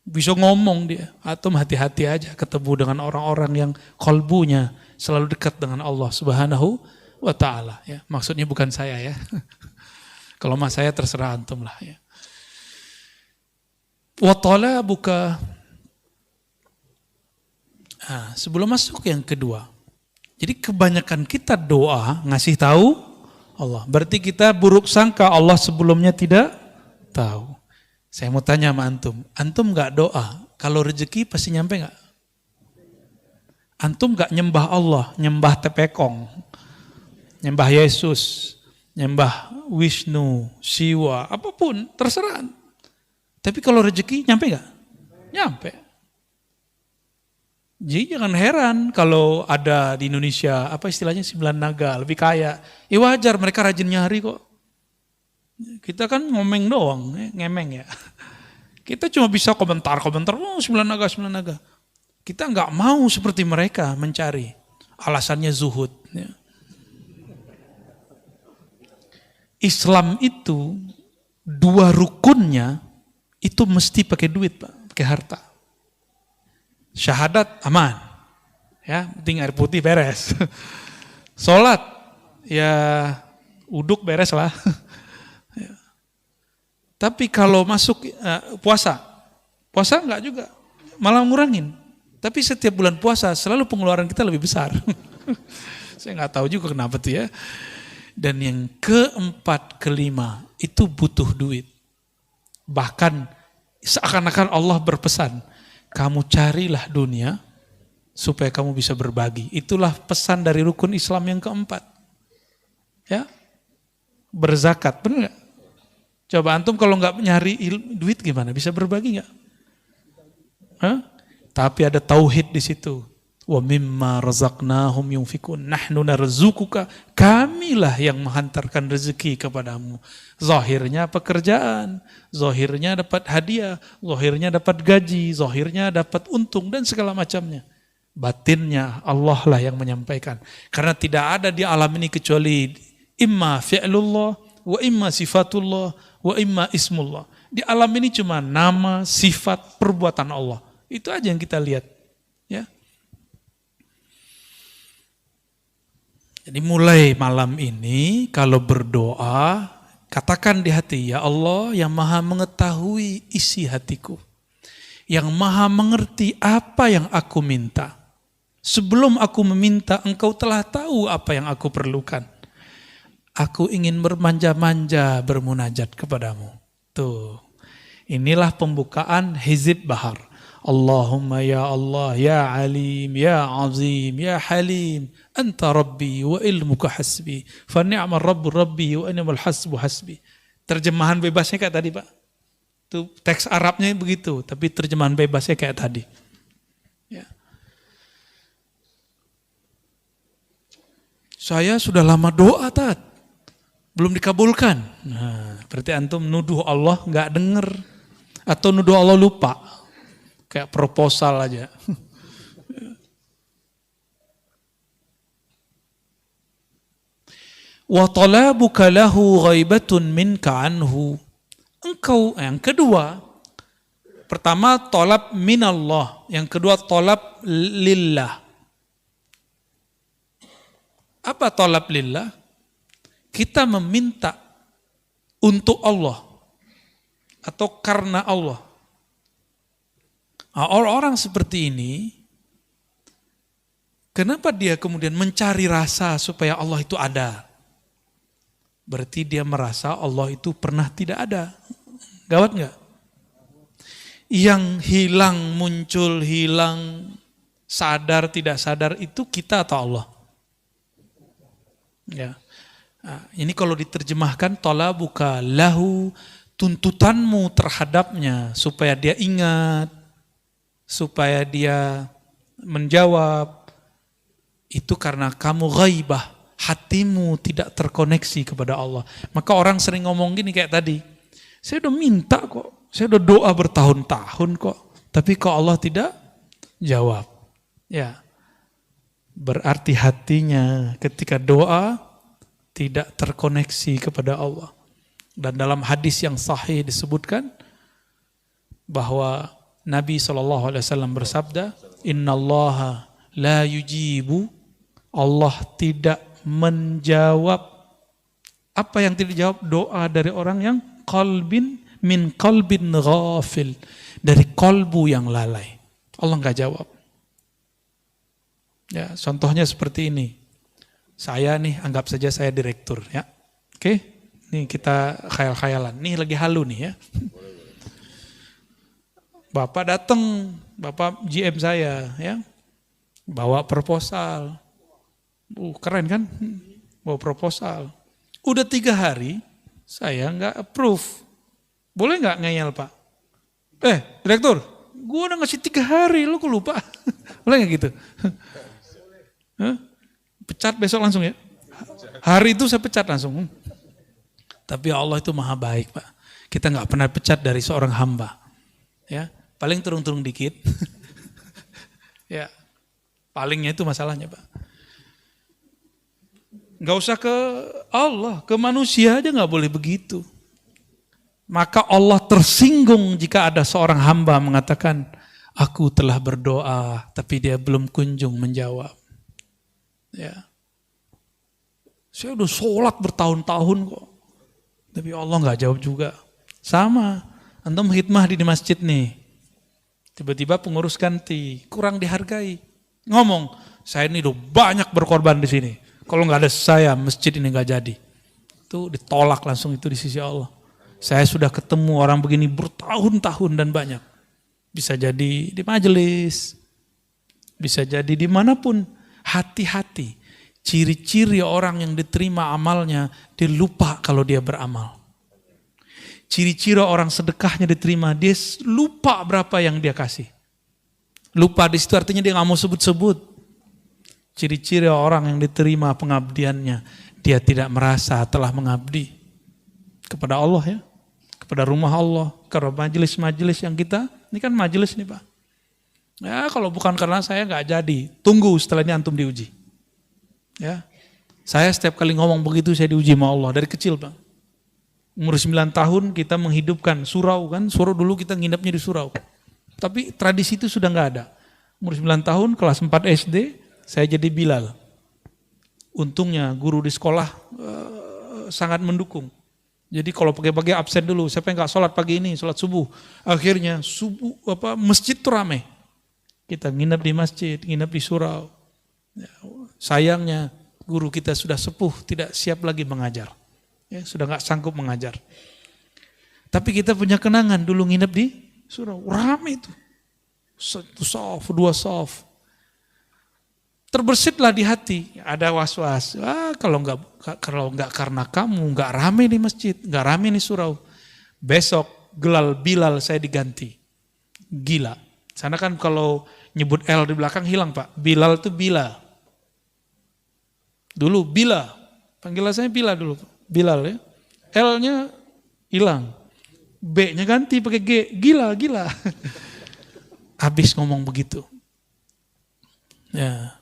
Bisa ngomong dia. Atom hati-hati aja ketemu dengan orang-orang yang kolbunya selalu dekat dengan Allah Subhanahu wa ta'ala. Ya, maksudnya bukan saya ya. Kalau mas saya terserah antum lah ya. Wa talabuka. Sebelum masuk yang kedua. Jadi kebanyakan kita doa ngasih tahu Allah. Berarti kita buruk sangka Allah sebelumnya tidak tahu. Saya mau tanya sama antum. Antum gak doa, kalau rezeki pasti nyampe gak? Antum gak nyembah Allah, nyembah Tepekong, nyembah Yesus, nyembah Wisnu, Siwa, apapun, terserah. Tapi kalau rezeki nyampe gak? Nyampe. Jadi jangan heran kalau ada di Indonesia, apa istilahnya 9 naga, lebih kaya. Ya wajar, mereka rajin nyari kok. Kita kan ngomeng doang, ngemeng ya. Kita cuma bisa komentar-komentar, 9 naga, 9 naga. Kita nggak mau seperti mereka mencari. Alasannya zuhud. Ya. Islam itu 2 rukunnya itu mesti pakai duit, Pak, pakai harta. Syahadat aman, ya, penting air putih beres. Sholat, ya uduk beres lah. Ya. Tapi kalau masuk puasa enggak juga, malah ngurangin. Tapi setiap bulan puasa selalu pengeluaran kita lebih besar. Saya nggak tahu juga kenapa tuh ya. Dan yang keempat, kelima itu butuh duit. Bahkan seakan-akan Allah berpesan, kamu carilah dunia supaya kamu bisa berbagi. Itulah pesan dari rukun Islam yang keempat. Ya, berzakat, benar nggak? Coba antum kalau nggak nyari duit gimana? Bisa berbagi nggak? Tapi ada tauhid di situ. Wa mimma razaqnahum yunfikun. Nahnu narzuquka. Kamilah yang menghantarkan rezeki kepadamu. Zahirnya pekerjaan, zahirnya dapat hadiah, zahirnya dapat gaji, zahirnya dapat untung dan segala macamnya. Batinnya Allah lah yang menyampaikan. Karena tidak ada di alam ini kecuali imma fi'lullah, wa imma sifatullah, wa imma ismullah. Di alam ini cuma nama, sifat, perbuatan Allah. Itu aja yang kita lihat. Ya. Jadi mulai malam ini kalau berdoa, katakan di hati, ya Allah yang maha mengetahui isi hatiku. Yang maha mengerti apa yang aku minta. Sebelum aku meminta, engkau telah tahu apa yang aku perlukan. Aku ingin bermanja-manja bermunajat kepadamu. Tuh, inilah pembukaan Hizib Bahar. Allahumma ya Allah, ya Alim, ya Azim, ya Halim, anta Rabbi wa ilmuka hasbi, fa ni'mal Rabbu Rabbi wa ni'mal hasbu hasbi. Terjemahan bebasnya kayak tadi, Pak. Itu teks Arabnya begitu, tapi terjemahan bebasnya kayak tadi. Ya. Saya sudah lama doa, Tat. Belum dikabulkan. Nah, berarti antum nuduh Allah nggak denger atau nuduh Allah lupa. Kayak proposal aja. Wa talabuka lahu ghaibatun minka anhu. Engkau, yang kedua, pertama talab minallah, yang kedua talab lillah. Apa talab lillah? Kita meminta untuk Allah atau karena Allah. Nah, orang-orang seperti ini, kenapa dia kemudian mencari rasa supaya Allah itu ada? Berarti dia merasa Allah itu pernah tidak ada. Gawat nggak? Yang hilang, muncul, hilang, sadar, tidak sadar itu kita atau Allah? Ya. Nah, ini kalau diterjemahkan talabuka lahu, tuntutanmu terhadapnya supaya dia ingat, supaya dia menjawab, itu karena kamu ghaibah, hatimu tidak terkoneksi kepada Allah. Maka orang sering ngomong gini kayak tadi, saya udah minta kok, saya udah doa bertahun-tahun kok, tapi kok Allah tidak jawab. Ya, berarti hatinya ketika doa tidak terkoneksi kepada Allah. Dan dalam hadis yang sahih disebutkan bahwa Nabi SAW bersabda, Innallaha la yujibu, Allah tidak menjawab. Apa yang tidak dijawab? Doa dari orang yang min qalbin ghafil, dari kolbu yang lalai. Allah nggak jawab. Ya, contohnya seperti ini. Saya nih, anggap saja saya direktur, ya. Oke, nih kita khayal-khayalan. Nih lagi halu nih ya. Bapak datang, Bapak GM saya, ya, bawa proposal. Keren kan? Bawa proposal. Udah 3 hari, saya nggak approve. Boleh nggak ngeyel Pak? Direktur, gue udah ngasih 3 hari, lu kok lupa? Boleh nggak gitu? Pecat besok langsung ya? Hari itu saya pecat langsung. Tapi Allah itu maha baik Pak. Kita nggak pernah pecat dari seorang hamba. Ya, paling turun-turun dikit. Ya, palingnya itu masalahnya Pak. Nggak usah ke Allah, ke manusia aja nggak boleh begitu. Maka Allah tersinggung jika ada seorang hamba mengatakan, aku telah berdoa tapi dia belum kunjung menjawab. Ya, saya udah sholat bertahun-tahun kok, tapi Allah nggak jawab juga. Sama, antum khidmah di masjid nih, tiba-tiba pengurus ganti, kurang dihargai. Ngomong, saya ini udah banyak berkorban di sini. Kalau nggak ada saya, masjid ini nggak jadi. Itu ditolak langsung itu di sisi Allah. Saya sudah ketemu orang begini bertahun-tahun dan banyak. Bisa jadi di majelis, bisa jadi dimanapun. Hati-hati. Ciri-ciri orang yang diterima amalnya, dia lupa kalau dia beramal. Ciri-ciri orang sedekahnya diterima, dia lupa berapa yang dia kasih. Lupa di situ artinya dia nggak mau sebut-sebut. Ciri-ciri orang yang diterima pengabdiannya, dia tidak merasa telah mengabdi kepada Allah ya, kepada rumah Allah, karena majelis-majelis yang kita, ini kan majelis nih Pak. Ya kalau bukan karena saya nggak jadi, tunggu setelah ini antum diuji. Ya, saya setiap kali ngomong begitu saya diuji sama Allah dari kecil Pak. Umur 9 tahun kita menghidupkan surau kan, surau dulu kita nginepnya di surau. Tapi tradisi itu sudah nggak ada. Umur 9 tahun kelas 4 SD saya jadi Bilal. Untungnya guru di sekolah sangat mendukung. Jadi kalau pagi-pagi absen dulu, siapa yang nggak sholat pagi ini, sholat subuh. Akhirnya masjid tuh rame. Kita nginep di masjid, nginep di surau. Ya, sayangnya guru kita sudah sepuh, tidak siap lagi mengajar. Ya, sudah nggak sanggup mengajar. Tapi kita punya kenangan dulu nginep di surau, rame itu. 1 shaf, 2 shaf. Terbesitlah di hati, ada was-was. Kalau nggak karena kamu, nggak rame di masjid, nggak rame di surau. Besok Bilal saya diganti. Gila. Sana kan kalau nyebut L di belakang hilang Pak. Bilal itu Bila. Dulu Bila. Panggilan saya Bila dulu. Bilal ya. L-nya hilang. B-nya ganti pakai G. Gila. Habis ngomong begitu. Ya.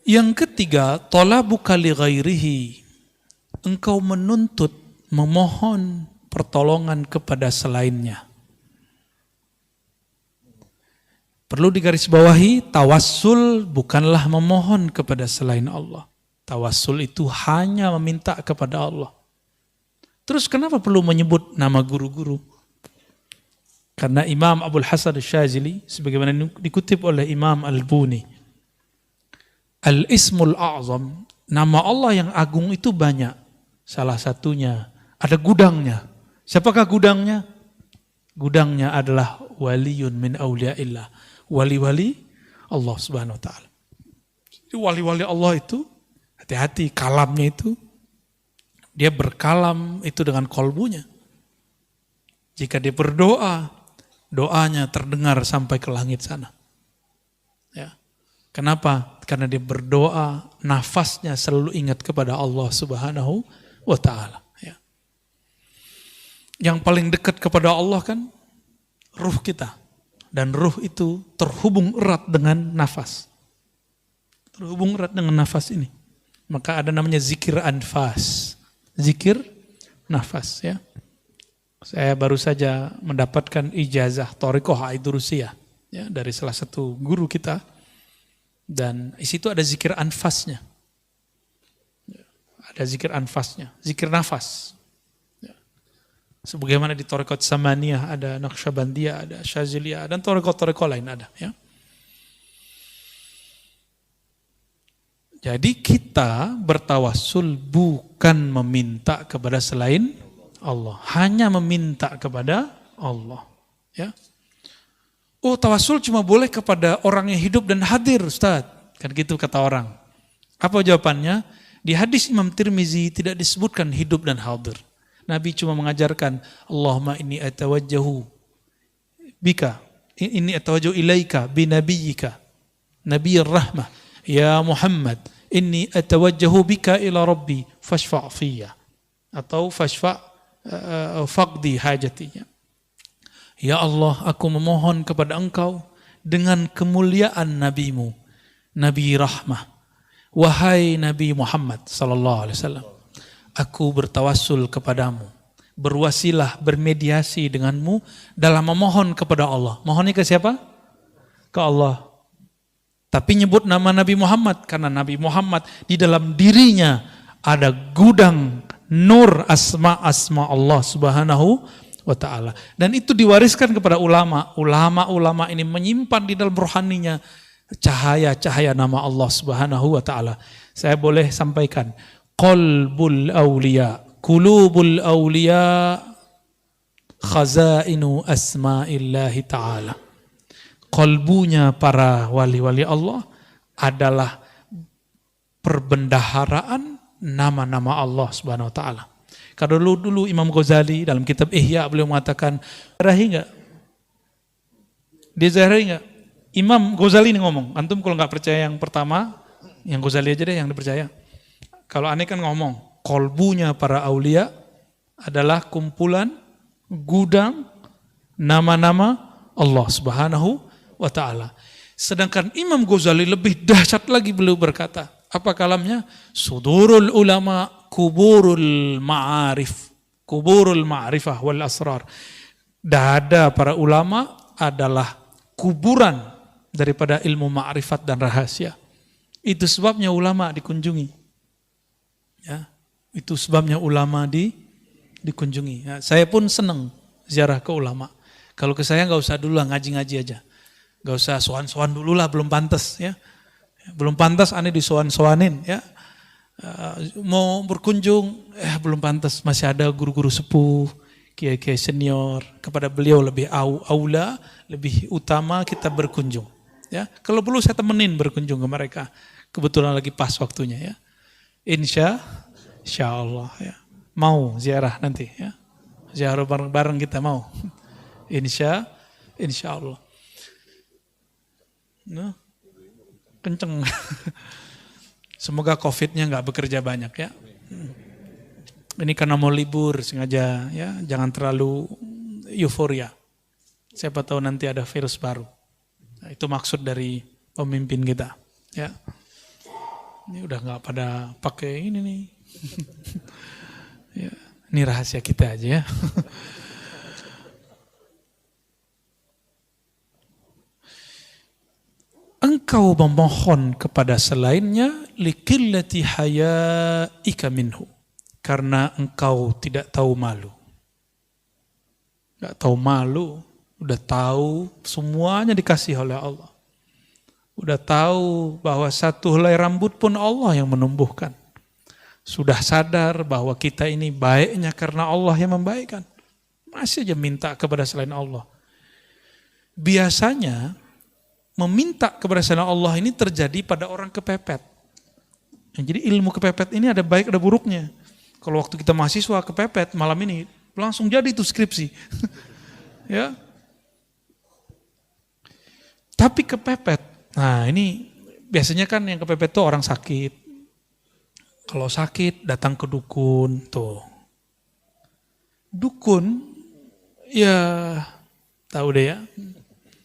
Yang ketiga, talabuka li ghairihi. Engkau menuntut, memohon pertolongan kepada selainnya. Perlu digarisbawahi, tawassul bukanlah memohon kepada selain Allah. Tawassul itu hanya meminta kepada Allah. Terus kenapa perlu menyebut nama guru-guru? Karena Imam Abul Hasan Asy-Syadzili, sebagaimana dikutip oleh Imam Al-Buni, Al-Ismul A'zam, nama Allah yang agung itu banyak. Salah satunya ada gudangnya. Siapakah gudangnya? Gudangnya adalah waliyun min awliyaillah. Wali-wali Allah Subhanahu wa taala. Jadi wali-wali Allah itu hati-hati kalamnya itu, dia berkalam itu dengan kolbunya. Jika dia berdoa, Doanya terdengar sampai ke langit sana. Ya. Kenapa? Karena dia berdoa, nafasnya selalu ingat kepada Allah Subhanahu wa Ta'ala. Ya. Yang paling dekat kepada Allah kan ruh kita. Dan ruh itu terhubung erat dengan nafas. Terhubung erat dengan nafas ini. Maka ada namanya zikir anfas. Zikir nafas, ya. Saya baru saja mendapatkan ijazah Thariqah Aidurusiyah, ya, dari salah satu guru kita. Dan di situ ada zikir anfasnya. Ada zikir anfasnya, zikir nafas. Ya. Sebagaimana di Thariqat Samaniyah ada Naqsyabandiyah, ada Syaziliyah, dan Thariqat-Thariqat lain ada, ya. Jadi kita bertawassul bukan meminta kepada selain Allah, hanya meminta kepada Allah. Ya. Oh, tawassul cuma boleh kepada orang yang hidup dan hadir, Ustaz. Kan gitu kata orang. Apa jawabannya? Di hadis Imam Tirmizi tidak disebutkan hidup dan hadir. Nabi cuma mengajarkan, Allahumma inni atawajjahu bika, inni atawajjahu ilaika binabiyyika, Nabiyyir rahmah. Ya Muhammad, inni atawajjahu bika ila Rabbi fashfa' fiyya. Atau fashfa' faqdi hajatinya. Ya Allah, aku memohon kepada Engkau dengan kemuliaan Nabimu, Nabi Rahmah. Wahai Nabi Muhammad sallallahu alaihi wasallam, aku bertawassul kepadamu, berwasilah, bermediasi denganmu dalam memohon kepada Allah. Mohonnya ke siapa? Ke Allah. Tapi nyebut nama Nabi Muhammad karena Nabi Muhammad di dalam dirinya ada gudang nur asma-asma Allah Subhanahu wa Ta'ala. Dan itu diwariskan kepada ulama. Ulama-ulama ini menyimpan di dalam rohaninya cahaya-cahaya nama Allah Subhanahu wa Ta'ala. Saya boleh sampaikan, qalbul awliya, qulubul awliya, khazainu asma'illahi ta'ala. Qalbunya para wali-wali Allah adalah perbendaharaan nama-nama Allah Subhanahu wa Ta'ala. Kalau dulu Imam Ghazali dalam kitab Ihya beliau mengatakan, zahirahi enggak? Dia zahirahi enggak? Imam Ghazali ini ngomong, antum kalau enggak percaya yang pertama, yang Ghazali aja deh yang dipercaya. Kalau aneh kan ngomong, qalbunya para aulia adalah kumpulan gudang nama-nama Allah Subhanahu wa Ta'ala. Sedangkan Imam Ghazali lebih dahsyat lagi, beliau berkata, apa kalamnya? Sudurul ulama kuburul ma'arif, kuburul ma'rifah wal asrar. Dada para ulama adalah kuburan daripada ilmu ma'rifat dan rahasia. Itu sebabnya ulama dikunjungi. Ya, itu sebabnya ulama dikunjungi. Ya, saya pun senang ziarah ke ulama. Kalau ke saya nggak usah dulu lah, ngaji-ngaji aja. Nggak usah soan-soan dulu lah, belum pantas ya. Belum pantas aneh disoan-soanin ya. Mau berkunjung, belum pantas, masih ada guru-guru sepuh, kiai-kiai senior. Kepada beliau lebih aula, lebih utama kita berkunjung. Ya, kalau perlu saya temenin berkunjung ke mereka. Kebetulan lagi pas waktunya ya. Insya Allah ya. Mau ziarah nanti ya. Ziarah bareng-bareng kita mau. Insya Allah. Nah, kenceng. Semoga COVID-nya nggak bekerja banyak ya. Ini karena mau libur sengaja ya, jangan terlalu euforia. Siapa tahu nanti ada virus baru. Nah, itu maksud dari pemimpin kita. Ya, ini udah nggak pada pakai ini nih. Ya, ini rahasia kita aja ya. Engkau memohon kepada selainnya likillati hayaika minhu, karena engkau tidak tahu malu. Enggak tahu malu, udah tahu semuanya dikasih oleh Allah. Udah tahu bahwa satu helai rambut pun Allah yang menumbuhkan. Sudah sadar bahwa kita ini baiknya karena Allah yang membaikkan. Masih aja minta kepada selain Allah. Biasanya meminta kepada selain Allah ini terjadi pada orang kepepet. Jadi ilmu kepepet ini ada baik ada buruknya. Kalau waktu kita mahasiswa kepepet malam ini langsung jadi itu skripsi. Ya. Tapi kepepet. Nah ini biasanya kan yang kepepet tuh orang sakit. Kalau sakit datang ke dukun tuh. Dukun ya tahu deh ya.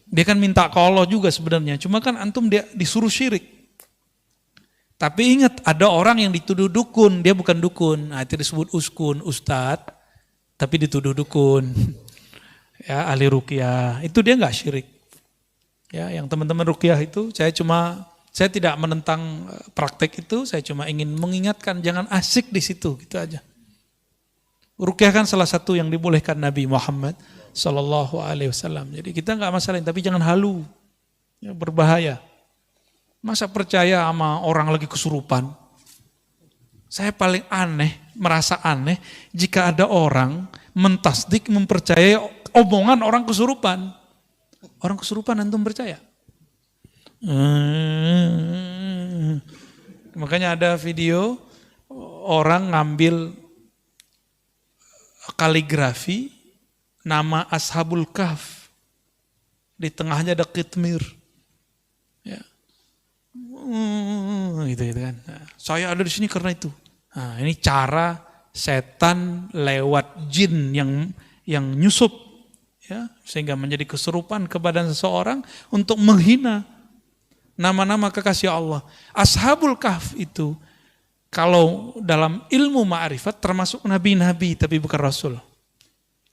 Dia kan minta ke Allah juga sebenarnya. Cuma kan antum dia disuruh syirik. Tapi ingat ada orang yang dituduh dukun. Dia bukan dukun. Nah, itu disebut uskun, ustadz. Tapi dituduh dukun. Ya ahli ruqyah. Itu dia nggak syirik. Ya, yang teman-teman ruqyah itu saya tidak menentang praktek itu, saya cuma ingin mengingatkan jangan asik di situ, gitu aja. Ruqyah kan salah satu yang dibolehkan Nabi Muhammad sallallahu alaihi wasallam. Jadi kita enggak masalah, tapi jangan halu. Ya, berbahaya. Masa percaya sama orang lagi kesurupan? Saya paling merasa aneh jika ada orang mentasdik mempercayai omongan orang kesurupan. Orang kesurupan antum percaya? Makanya ada video orang ngambil kaligrafi nama Ashabul Kahf. Di tengahnya ada kitmir. Ya. Gitu kan. Nah, saya ada di sini karena itu. Nah, ini cara setan lewat jin yang nyusup, ya, sehingga menjadi kesurupan kepada seseorang untuk menghina nama-nama kekasih Allah. Ashabul Kahf itu kalau dalam ilmu ma'rifat termasuk nabi-nabi tapi bukan rasul.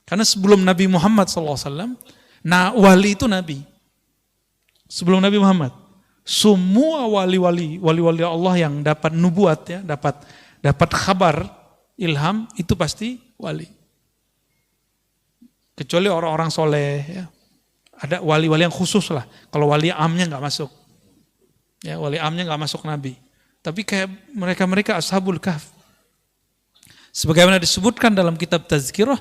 Karena sebelum Nabi Muhammad SAW, nah wali itu nabi. Sebelum Nabi Muhammad, semua wali-wali Allah yang dapat nubuat, ya, dapat kabar ilham itu pasti wali. Kecuali orang-orang soleh, ya. Ada wali-wali yang khusus lah. Kalau wali amnya nggak masuk, ya, wali amnya nggak masuk nabi. Tapi kayak mereka Ashabul Kahf. Sebagaimana disebutkan dalam kitab Tazkirah,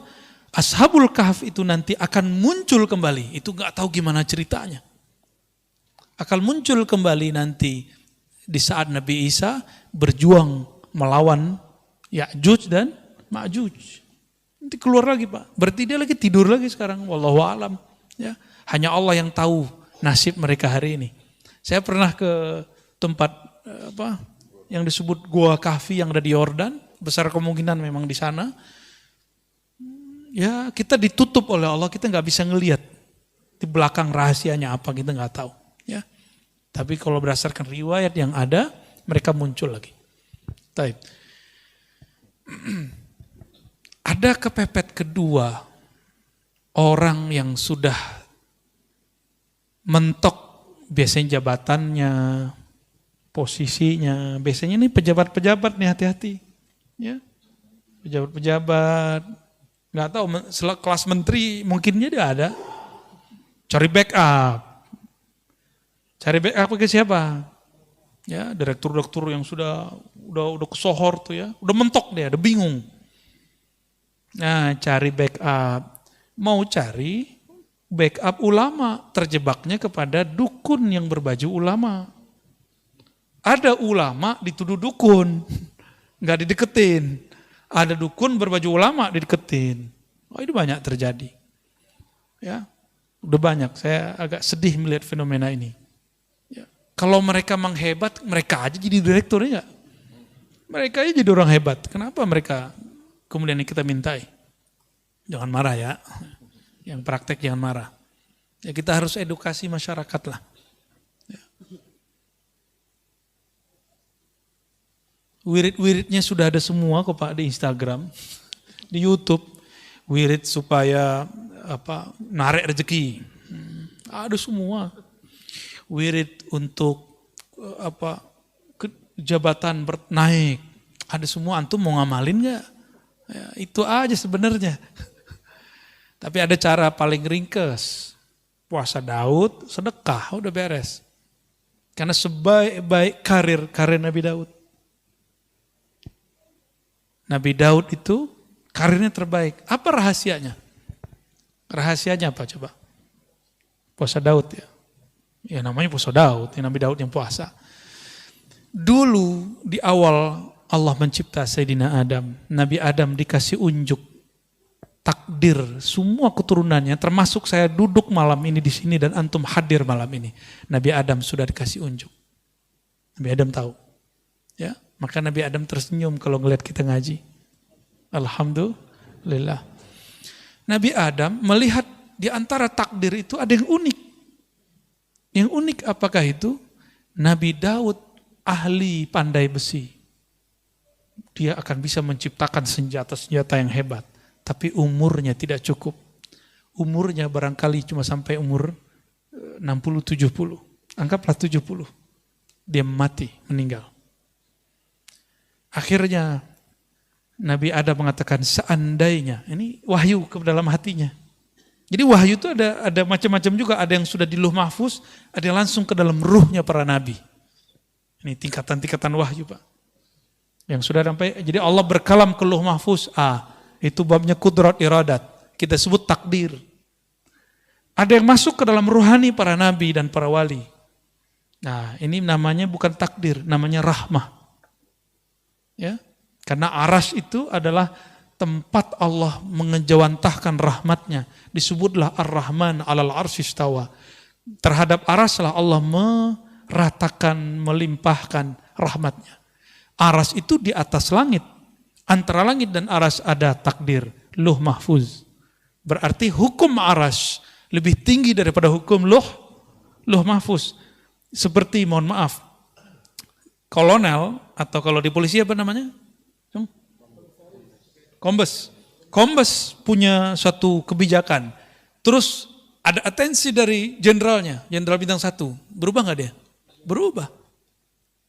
Ashabul Kahf itu nanti akan muncul kembali. Itu nggak tahu gimana ceritanya. Akan muncul kembali nanti di saat Nabi Isa berjuang melawan Ya'juj dan Ma'juj. Nanti keluar lagi Pak. Berarti dia lagi tidur lagi sekarang. Wallahu a'lam. Ya, hanya Allah yang tahu nasib mereka hari ini. Saya pernah ke tempat yang disebut Gua Kahfi yang ada di Yordan. Besar kemungkinan memang di sana. Ya, kita ditutup oleh Allah, kita nggak bisa ngelihat di belakang rahasianya apa, kita nggak tahu. Ya, tapi kalau berdasarkan riwayat yang ada, mereka muncul lagi. Taib. Ada kepepet kedua, orang yang sudah mentok biasanya jabatannya, posisinya, biasanya ini pejabat-pejabat nih, hati-hati. Ya, pejabat-pejabat, nggak tahu kelas menteri mungkinnya dia ada. Cari backup ke siapa? Ya, direktur-direktur yang udah kesohor tuh, ya, udah mentok dia, udah bingung. Nah, cari backup, mau cari backup ulama, terjebaknya kepada dukun yang berbaju ulama. Ada ulama dituduh dukun, nggak dideketin. Ada dukun berbaju ulama dideketin. Oh, ini banyak terjadi. Ya, udah banyak. Saya agak sedih melihat fenomena ini. Ya. Kalau mereka menghebat, mereka aja jadi direkturnya enggak? Mereka aja jadi orang hebat. Kenapa mereka kemudian kita mintai? Jangan marah ya. Yang praktek jangan marah. Ya, kita harus edukasi masyarakat lah. Ya. Wirid-wiridnya sudah ada semua kok Pak di Instagram, di YouTube. Wirid supaya narik rezeki. Ada semua. Wirid untuk jabatan naik. Ada semua, antum mau ngamalin enggak? Ya, itu aja sebenarnya. Tapi ada cara paling ringkes. Puasa Daud, sedekah, udah beres. Karena sebaik-baik karir Nabi Daud. Nabi Daud itu karirnya terbaik. Apa rahasianya? Rahasianya apa coba? Puasa Daud ya. Ya namanya puasa Daud, ya Nabi Daud yang puasa. Dulu di awal Allah mencipta Sayyidina Adam, Nabi Adam dikasih unjuk. takdir semua keturunannya, termasuk saya duduk malam ini di sini dan antum hadir malam ini. Nabi Adam sudah dikasih unjuk. Nabi Adam tahu. Ya, maka Nabi Adam tersenyum kalau ngelihat kita ngaji. Alhamdulillah. Nabi Adam melihat di antara takdir itu ada yang unik. Yang unik apakah itu? Nabi Daud ahli pandai besi. Dia akan bisa menciptakan senjata-senjata yang hebat. Tapi umurnya tidak cukup. Umurnya barangkali cuma sampai umur 60-70. Anggaplah 70. Dia mati, meninggal. Akhirnya Nabi Adam mengatakan seandainya, ini wahyu ke dalam hatinya. Jadi wahyu itu ada macam-macam juga, ada yang sudah di Lauh Mahfuz, ada yang langsung ke dalam ruhnya para nabi. Ini tingkatan-tingkatan wahyu, Pak. Yang sudah sampai, jadi Allah berkalam ke Lauh Mahfuz, itu babnya kudrat iradat, kita sebut takdir. Ada yang masuk ke dalam ruhani para nabi dan para wali. Nah, ini namanya bukan takdir, namanya rahmah. Ya. Karena arsy itu adalah tempat Allah mengejawantahkan rahmatnya. Disebutlah Ar-Rahman 'alal 'arsy istawa. Terhadap arsy lah Allah meratakan, melimpahkan rahmatnya. Arsy itu di atas langit. Antara langit dan arsy ada takdir, Lauh Mahfuz. Berarti hukum arsy lebih tinggi daripada hukum Lauh Mahfuz. Seperti, mohon maaf, kolonel, atau kalau di polisi apa namanya? Kombes punya suatu kebijakan. Terus ada atensi dari jenderalnya, jenderal bintang 1. Berubah nggak dia? Berubah.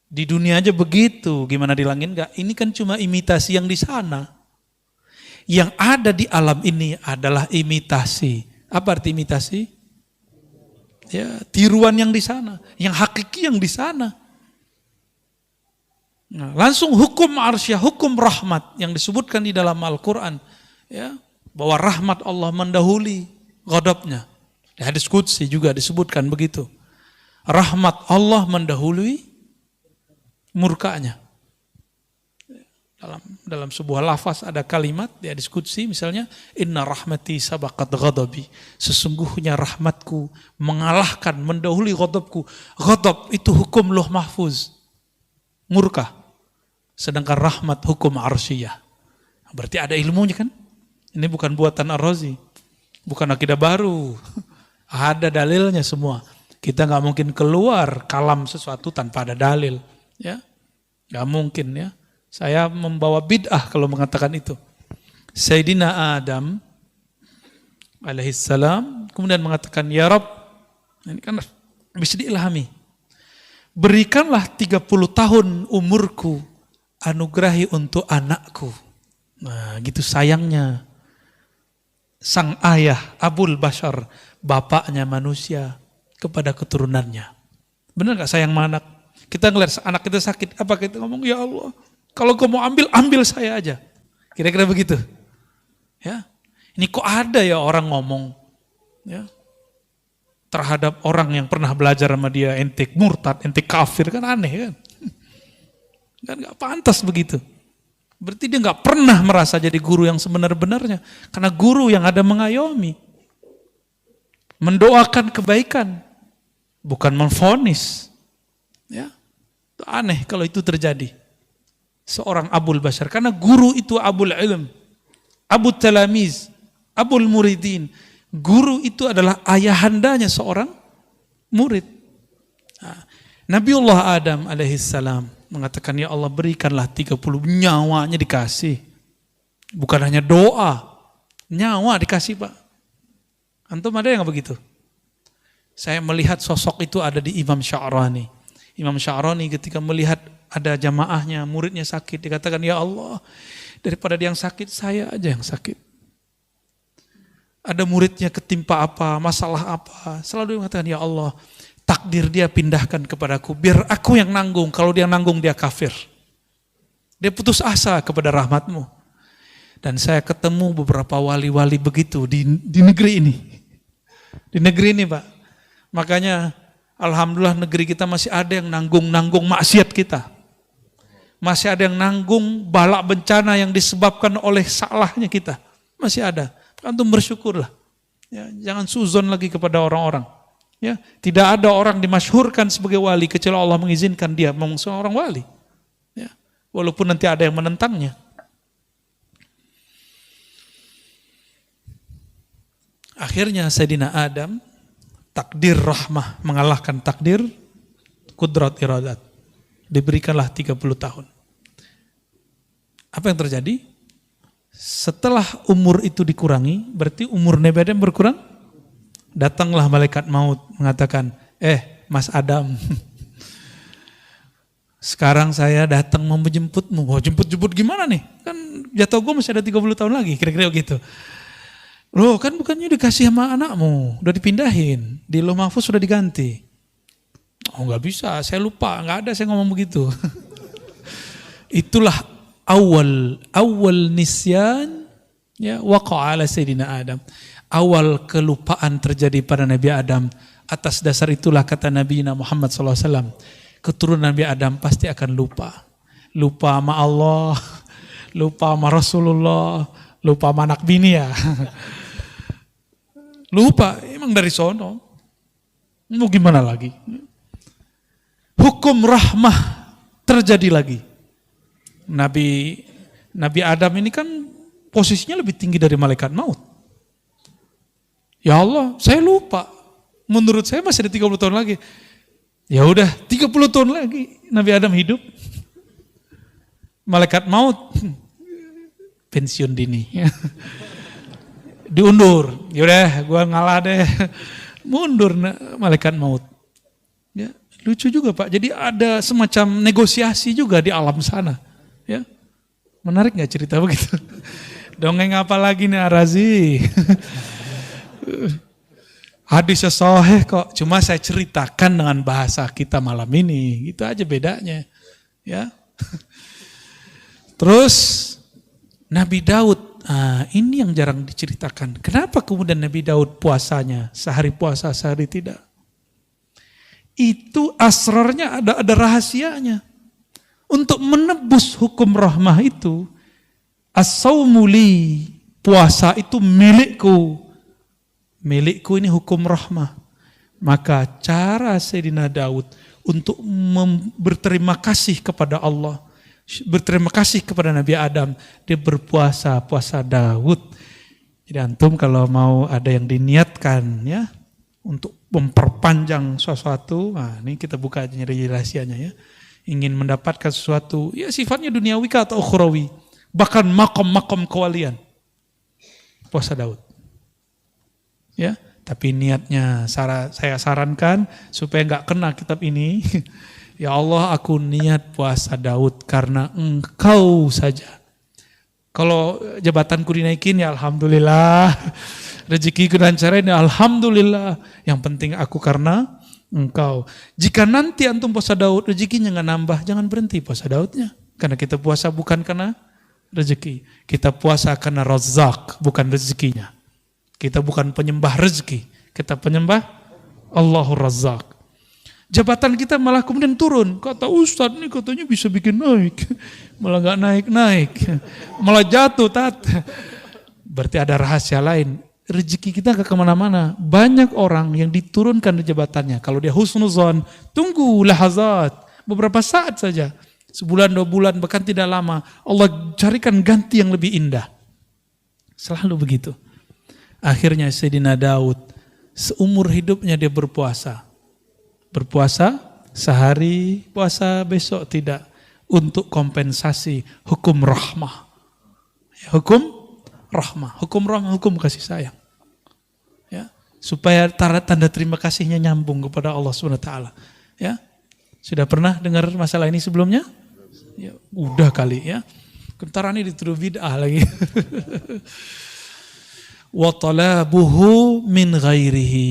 Di dunia aja begitu, gimana di langit nggak? Ini kan cuma imitasi yang di sana. Yang ada di alam ini adalah imitasi. Apa arti imitasi? Ya, tiruan yang di sana, yang hakiki yang di sana. Nah, langsung hukum arsyah, hukum rahmat yang disebutkan di dalam Al-Quran, ya, bahwa rahmat Allah mendahului ghadabnya. Di hadis qudsi juga disebutkan begitu. Rahmat Allah mendahului murkanya. Dalam sebuah lafaz ada kalimat di hadis qudsi misalnya, inna rahmati sabaqat ghadabi. Sesungguhnya rahmatku mengalahkan, mendahului ghadabku. Ghadab itu hukum Lauh Mahfuz, murka. Sedangkan rahmat hukum arsyiyah. Berarti ada ilmunya kan? Ini bukan buatan Ar-Razi. Bukan akidah baru. Ada dalilnya semua. Kita nggak mungkin keluar kalam sesuatu tanpa ada dalil. Ya, nggak mungkin ya. Saya membawa bid'ah kalau mengatakan itu. Sayyidina Adam alaihissalam kemudian mengatakan, ya Rabb, ini kan bisa diilhami. Berikanlah 30 tahun umurku, anugerahi untuk anakku. Nah, gitu sayangnya sang ayah Abul Bashar, bapaknya manusia, kepada keturunannya. Benar gak sayang sama anak? Kita ngeliat anak kita sakit, apa kita ngomong, ya Allah, kalau kau mau ambil saya aja. Kira-kira begitu. Ya, ini kok ada ya orang ngomong, ya, terhadap orang yang pernah belajar sama dia, ente murtad, ente kafir, kan aneh kan? Kan gak pantas begitu. Berarti dia gak pernah merasa jadi guru yang sebenar-benarnya. Karena guru yang ada mengayomi, mendoakan kebaikan, bukan memvonis. Ya, itu aneh kalau itu terjadi. Seorang Abul Bashar, karena guru itu Abul Ilm, Abu Talamiz, Abul Muridin. Guru itu adalah ayahandanya seorang murid. Nah, Nabiullah Adam alaihissalam mengatakan, ya Allah berikanlah 30, nyawanya dikasih. Bukan hanya doa, nyawa dikasih Pak. Antum ada yang begitu? Saya melihat sosok itu ada di Imam Sya'rani. Imam Sya'rani ketika melihat ada jamaahnya, muridnya sakit, dikatakan, ya Allah, daripada dia yang sakit, saya aja yang sakit. Ada muridnya ketimpa apa, masalah apa, selalu mengatakan, ya Allah, takdir dia pindahkan kepadaku, biar aku yang nanggung, kalau dia nanggung dia kafir. Dia putus asa kepada rahmatmu. Dan saya ketemu beberapa wali-wali begitu di negeri ini. Di negeri ini Pak. Makanya alhamdulillah negeri kita masih ada yang nanggung maksiat kita. Masih ada yang nanggung bala bencana yang disebabkan oleh salahnya kita. Masih ada. Antum bersyukurlah. Ya, jangan suzon lagi kepada orang-orang. Ya, tidak ada orang dimasyhurkan sebagai wali kecuali Allah mengizinkan dia memang seorang wali. Ya, walaupun nanti ada yang menentangnya. Akhirnya Sayyidina Adam, takdir rahmah mengalahkan takdir kudrat iradat. Diberikanlah 30 tahun. Apa yang terjadi? Setelah umur itu dikurangi, berarti umur Nabi Adam berkurang. Datanglah malaikat maut mengatakan, Mas Adam, sekarang saya datang mau menjemputmu. Oh, jemput-jemput gimana nih? Kan jatuh gue masih ada 30 tahun lagi, kira-kira begitu. Loh, kan bukannya dikasih sama anakmu, udah dipindahin, di Lauh Mahfuz sudah diganti. Oh, nggak bisa, saya lupa, nggak ada saya ngomong begitu. Itulah awal nisyan ya waqa'a ala Sayyidina Adam. Awal kelupaan terjadi pada Nabi Adam. Atas dasar itulah kata Nabi Muhammad SAW, keturunan Nabi Adam pasti akan lupa. Lupa sama Allah, lupa sama Rasulullah, lupa sama anak bini ya. Lupa, emang dari sono. Mau gimana lagi? Hukum rahmah terjadi lagi. Nabi Adam ini kan posisinya lebih tinggi dari malaikat maut. Ya Allah, saya lupa. Menurut saya masih ada 30 tahun lagi. Ya udah, 30 tahun lagi Nabi Adam hidup. Malaikat maut pensiun dini. Diundur. Yaudah, gua ngalah deh. Mundur malaikat maut. Ya, lucu juga Pak. Jadi ada semacam negosiasi juga di alam sana. Ya, menarik nggak cerita begitu? Dongeng apa lagi nih Arazi? Hadisnya sahih kok. Cuma saya ceritakan dengan bahasa kita malam ini. Itu aja bedanya. Ya. Terus Nabi Daud. Ini yang jarang diceritakan. Kenapa kemudian Nabi Daud puasanya sehari puasa sehari tidak? Itu asrarnya ada rahasianya. Untuk menebus hukum rahmah itu, as-saumuli, puasa itu milikku. Milikku ini hukum rahmah. Maka cara Sayyidina Daud untuk berterima kasih kepada Allah, berterima kasih kepada Nabi Adam, dia berpuasa, puasa Daud. Jadi antum kalau mau ada yang diniatkan ya, untuk memperpanjang sesuatu, ini kita buka aja rahasianya ya. Ingin mendapatkan sesuatu, ya sifatnya duniawi atau ukhrawi, bahkan makom-makom kewalian. Puasa Daud. Ya, tapi niatnya saya sarankan supaya nggak kena kitab ini. Ya Allah, aku niat puasa Daud karena Engkau saja. Kalau jabatanku dinaikin ya alhamdulillah. Rezekiku dilancarin ya alhamdulillah. Yang penting aku karena Engkau. Jika nanti antum puasa Daud, rezekinya nggak nambah, jangan berhenti puasa Daudnya. Karena kita puasa bukan karena rezeki. Kita puasa karena Razzaq, bukan rezekinya. Kita bukan penyembah rezeki. Kita penyembah Allahur Razzaq. Jabatan kita malah kemudian turun. Kata Ustadz ini katanya bisa bikin naik. Malah nggak naik-naik. Malah jatuh tat. Berarti ada rahasia lain. Rezeki kita gak kemana-mana. Banyak orang yang diturunkan jabatannya. Kalau dia husnuzon, tunggu lahazat. Beberapa saat saja. Sebulan, 2 bulan, bahkan tidak lama. Allah carikan ganti yang lebih indah. Selalu begitu. Akhirnya Sayyidina Daud, seumur hidupnya dia berpuasa. Berpuasa sehari, puasa besok tidak. Untuk kompensasi hukum rahmah. Hukum rahmah, hukum kasih sayang. Ya, supaya tanda terima kasihnya nyambung kepada Allah SWT. Ya. Sudah pernah dengar masalah ini sebelumnya? Ya, udah kali ya. Kentara ini dituduh bid'ah lagi. Wa talabuhu min ghairihi.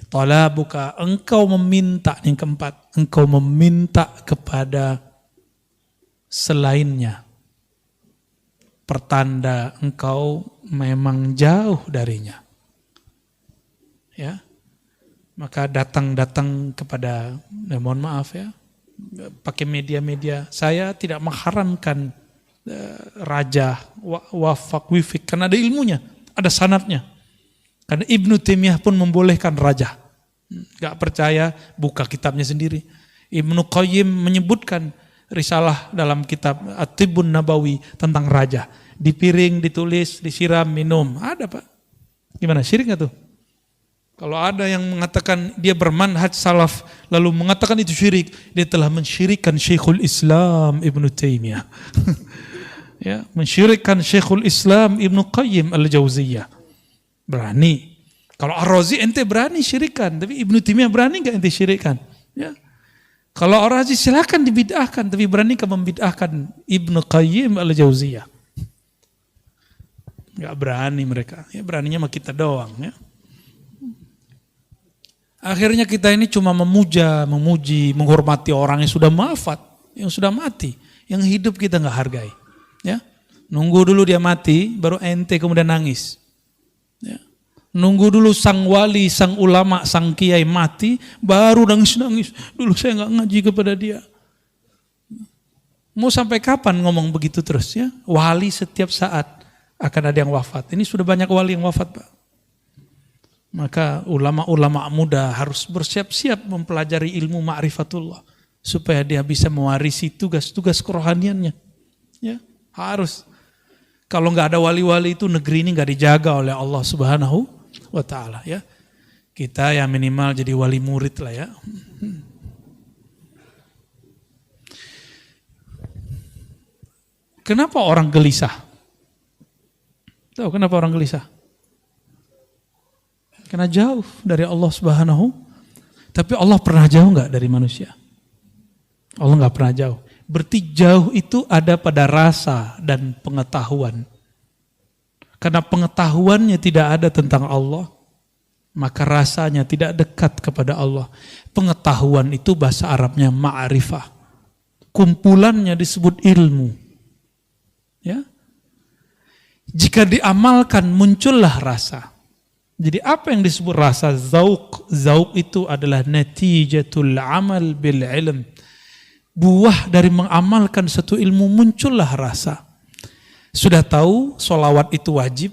Talabuka, engkau meminta, yang keempat, engkau meminta kepada selainnya. Pertanda engkau memang jauh darinya. Ya. Maka datang kepada, mohon maaf ya, pakai media-media. Saya tidak mengharamkan raja, wafak, wifik, karena ada ilmunya. ada sanadnya. Karena Ibnu Taimiyah pun membolehkan raja. Gak percaya, buka kitabnya sendiri. Ibnu Qayyim menyebutkan risalah dalam kitab At-Tibbun Nabawi tentang raja. Di piring, ditulis, disiram, minum. Ada Pak. Gimana, syirik gak tuh? Kalau ada yang mengatakan dia bermanhaj salaf, lalu mengatakan itu syirik, dia telah mensyirikkan Syekhul Islam Ibnu Taimiyah. Ya, mensyirikkan Syekhul Islam Ibnu Qayyim Al-Jauziyah. Berani. Kalau Ar-Razi ente berani syirikan, tapi Ibnu Taimiyah berani enggak ente syirikan? Ya. Kalau Ar-Razi silakan dibid'ahkan, tapi berani enggak membid'ahkan Ibnu Qayyim Al-Jauziyah? Enggak berani mereka. Ya, beraninya mah kita doang, ya. Akhirnya kita ini cuma memuja, memuji, menghormati orang yang sudah wafat, yang sudah mati, yang hidup kita enggak hargai. Ya. Nunggu dulu dia mati, baru ente kemudian nangis. Ya. Nunggu dulu sang wali, sang ulama, sang kiai mati, baru nangis-nangis. Dulu saya nggak ngaji kepada dia. Mau sampai kapan ngomong begitu terus ya? Wali setiap saat akan ada yang wafat. Ini sudah banyak wali yang wafat Pak. Maka ulama-ulama muda harus bersiap-siap mempelajari ilmu ma'rifatullah. Supaya dia bisa mewarisi tugas-tugas kerohaniannya. Ya, harus. Kalau nggak ada wali-wali itu negeri ini nggak dijaga oleh Allah Subhanahu wa ta'ala ya. Kita ya minimal jadi wali murid lah ya. Kenapa orang gelisah? Tahu kenapa orang gelisah? Karena jauh dari Allah Subhanahu. Tapi Allah pernah jauh nggak dari manusia? Allah nggak pernah jauh. Berarti jauh itu ada pada rasa dan pengetahuan. Karena pengetahuannya tidak ada tentang Allah, maka rasanya tidak dekat kepada Allah. Pengetahuan itu bahasa Arabnya ma'rifah. Kumpulannya disebut ilmu. Ya. Jika diamalkan muncullah rasa. Jadi apa yang disebut rasa? Zauq. Zauq itu adalah natijatul amal bil ilm. Buah dari mengamalkan satu ilmu muncullah rasa. Sudah tahu sholawat itu wajib.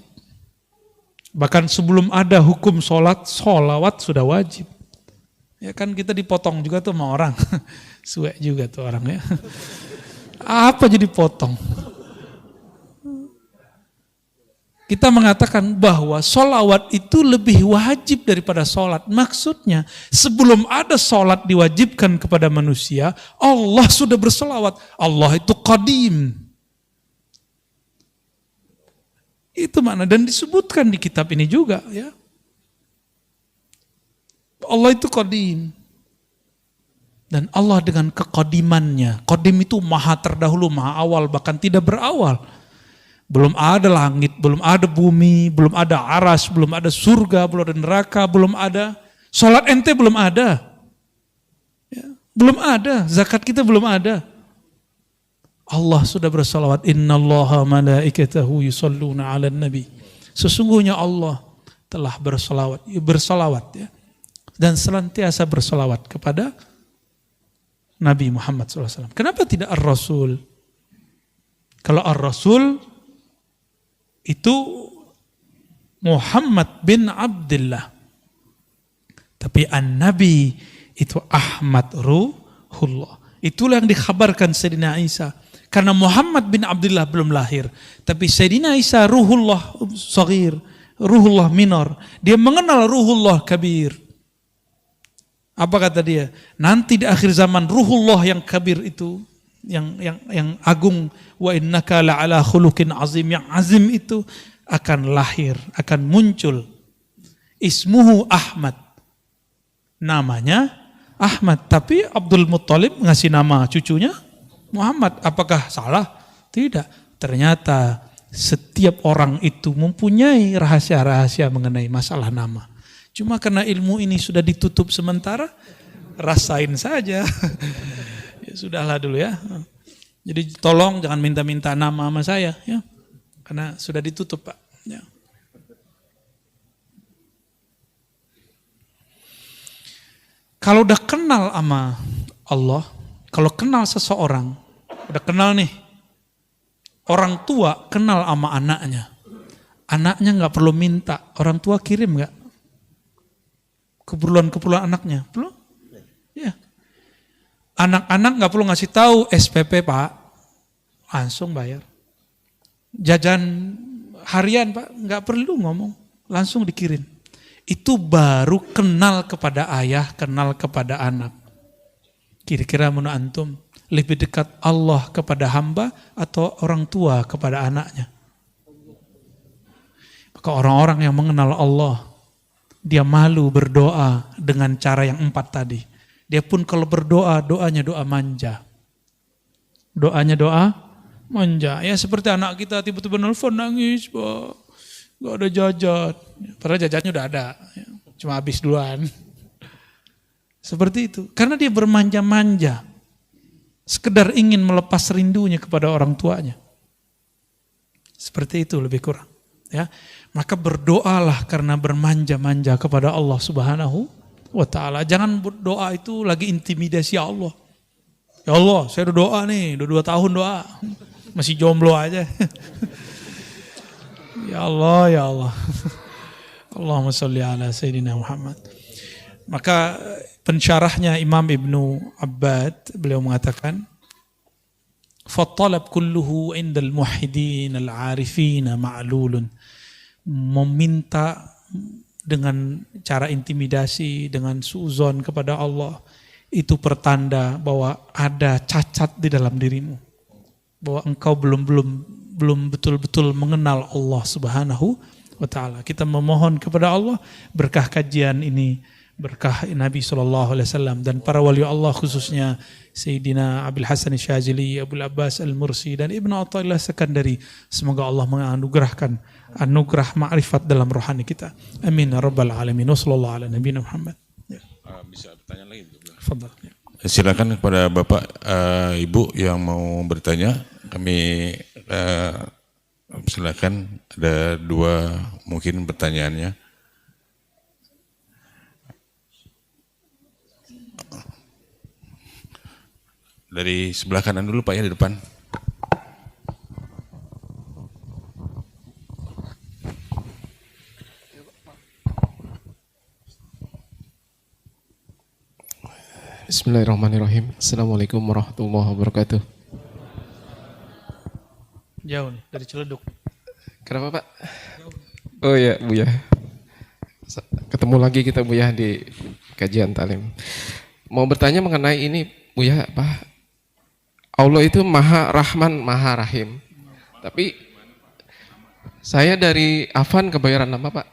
Bahkan sebelum ada hukum sholawat sudah wajib. Ya kan kita dipotong juga tuh sama orang. Suek juga tuh orang ya. Apa jadi potong? Kita mengatakan bahwa sholawat itu lebih wajib daripada sholat. Maksudnya sebelum ada sholat diwajibkan kepada manusia, Allah sudah bersolawat. Allah itu qadim. Itu makna dan disebutkan di kitab ini juga ya. Allah itu qadim. Dan Allah dengan kekodimannya. Qadim itu maha terdahulu, maha awal, bahkan tidak berawal. Belum ada langit, belum ada bumi, belum ada aras, belum ada surga, belum ada neraka, belum ada. Sholat ente belum ada. Ya, belum ada, zakat kita belum ada. Allah sudah bersalawat. Innallaha malaikatahu yusalluna 'alan nabi. Sesungguhnya Allah telah bersalawat ya. Dan senantiasa bersalawat kepada Nabi Muhammad SAW. Kenapa tidak Ar-Rasul? Kalau Ar-Rasul itu Muhammad bin Abdullah. Tapi An-Nabi itu Ahmad Ruhullah. Itulah yang dikhabarkan Sayyidina Isa. Karena Muhammad bin Abdullah belum lahir. Tapi Sayyidina Isa Ruhullah Saghir, Ruhullah Minor. Dia mengenal Ruhullah Kabir. Apa kata dia? Nanti di akhir zaman Ruhullah yang Kabir itu, yang agung, wa innaka la'ala khuluqin azim, yang azim itu akan lahir, akan muncul. Ismuhu Ahmad. Namanya Ahmad, tapi Abdul Muttalib ngasih nama cucunya Muhammad. Apakah salah? Tidak. Ternyata setiap orang itu mempunyai rahasia-rahasia mengenai masalah nama. Cuma karena ilmu ini sudah ditutup sementara, rasain saja. Ya sudahlah dulu ya. Jadi tolong jangan minta-minta nama sama saya ya. Karena sudah ditutup Pak. Ya. Kalau udah kenal sama Allah, kalau kenal seseorang, udah kenal nih, orang tua kenal sama anaknya. Anaknya nggak perlu minta, orang tua kirim nggak? Keperluan anaknya, perlu? Ya. Anak-anak nggak perlu ngasih tahu SPP Pak, langsung bayar. Jajan harian Pak, nggak perlu ngomong, langsung dikirim. Itu baru kenal kepada ayah, kenal kepada anak. Kira-kira menurut antum, lebih dekat Allah kepada hamba atau orang tua kepada anaknya? Maka orang-orang yang mengenal Allah, dia malu berdoa dengan cara yang 4 tadi. Dia pun kalau berdoa, doanya doa manja. Doanya doa manja. Ya seperti anak kita tiba-tiba nelfon nangis, Pak. Gak ada jajan. Padahal jajannya udah ada. Cuma habis duluan. Seperti itu. Karena dia bermanja-manja. Sekedar ingin melepas rindunya kepada orang tuanya. Seperti itu lebih kurang. Ya, maka berdoalah karena bermanja-manja kepada Allah Subhanahu wa ta'ala. Jangan berdoa itu lagi intimidasi Allah. Ya Allah, saya udah doa nih, udah 2 tahun doa. Masih jomblo aja. Ya Allah, ya Allah. Allahumma sholli ala Sayyidina Muhammad. Maka pensyarahnya Imam Ibnu Abbad, beliau mengatakan, "Fattalab kulluhu indal muwahhidin al-arifin ma'lulun." Meminta dengan cara intimidasi, dengan suuzon kepada Allah, itu pertanda bahwa ada cacat di dalam dirimu. Bahwa engkau belum betul-betul mengenal Allah Subhanahu wa ta'ala. Kita memohon kepada Allah berkah kajian ini, berkah Nabi SAW dan para wali Allah, khususnya Sayyidina Abil Hasan Syazili, Abul Abbas Al-Mursi dan Ibnu Athaillah Sekandari. Semoga Allah menganugerahkan anugerah ma'rifat dalam rohani kita. Amin ya rabbal alamin. Wassallallahu ala nabiyina Muhammad. Ya. Bisa bertanya lagi? Fadhal. Ya. Silakan kepada Bapak, Ibu yang mau bertanya. Kami silakan, ada 2 mungkin pertanyaannya. Dari sebelah kanan dulu Pak ya, di depan. Bismillahirrahmanirrahim. Assalamualaikum warahmatullahi wabarakatuh. Jauh nih dari Ciledug. Kenapa Pak? Oh iya Buya. Ketemu lagi kita Buya di kajian talim. Mau bertanya mengenai ini Buya, Pak. Allah itu Maha Rahman, Maha Rahim. Tapi saya dari Afan kebayaran nama Pak.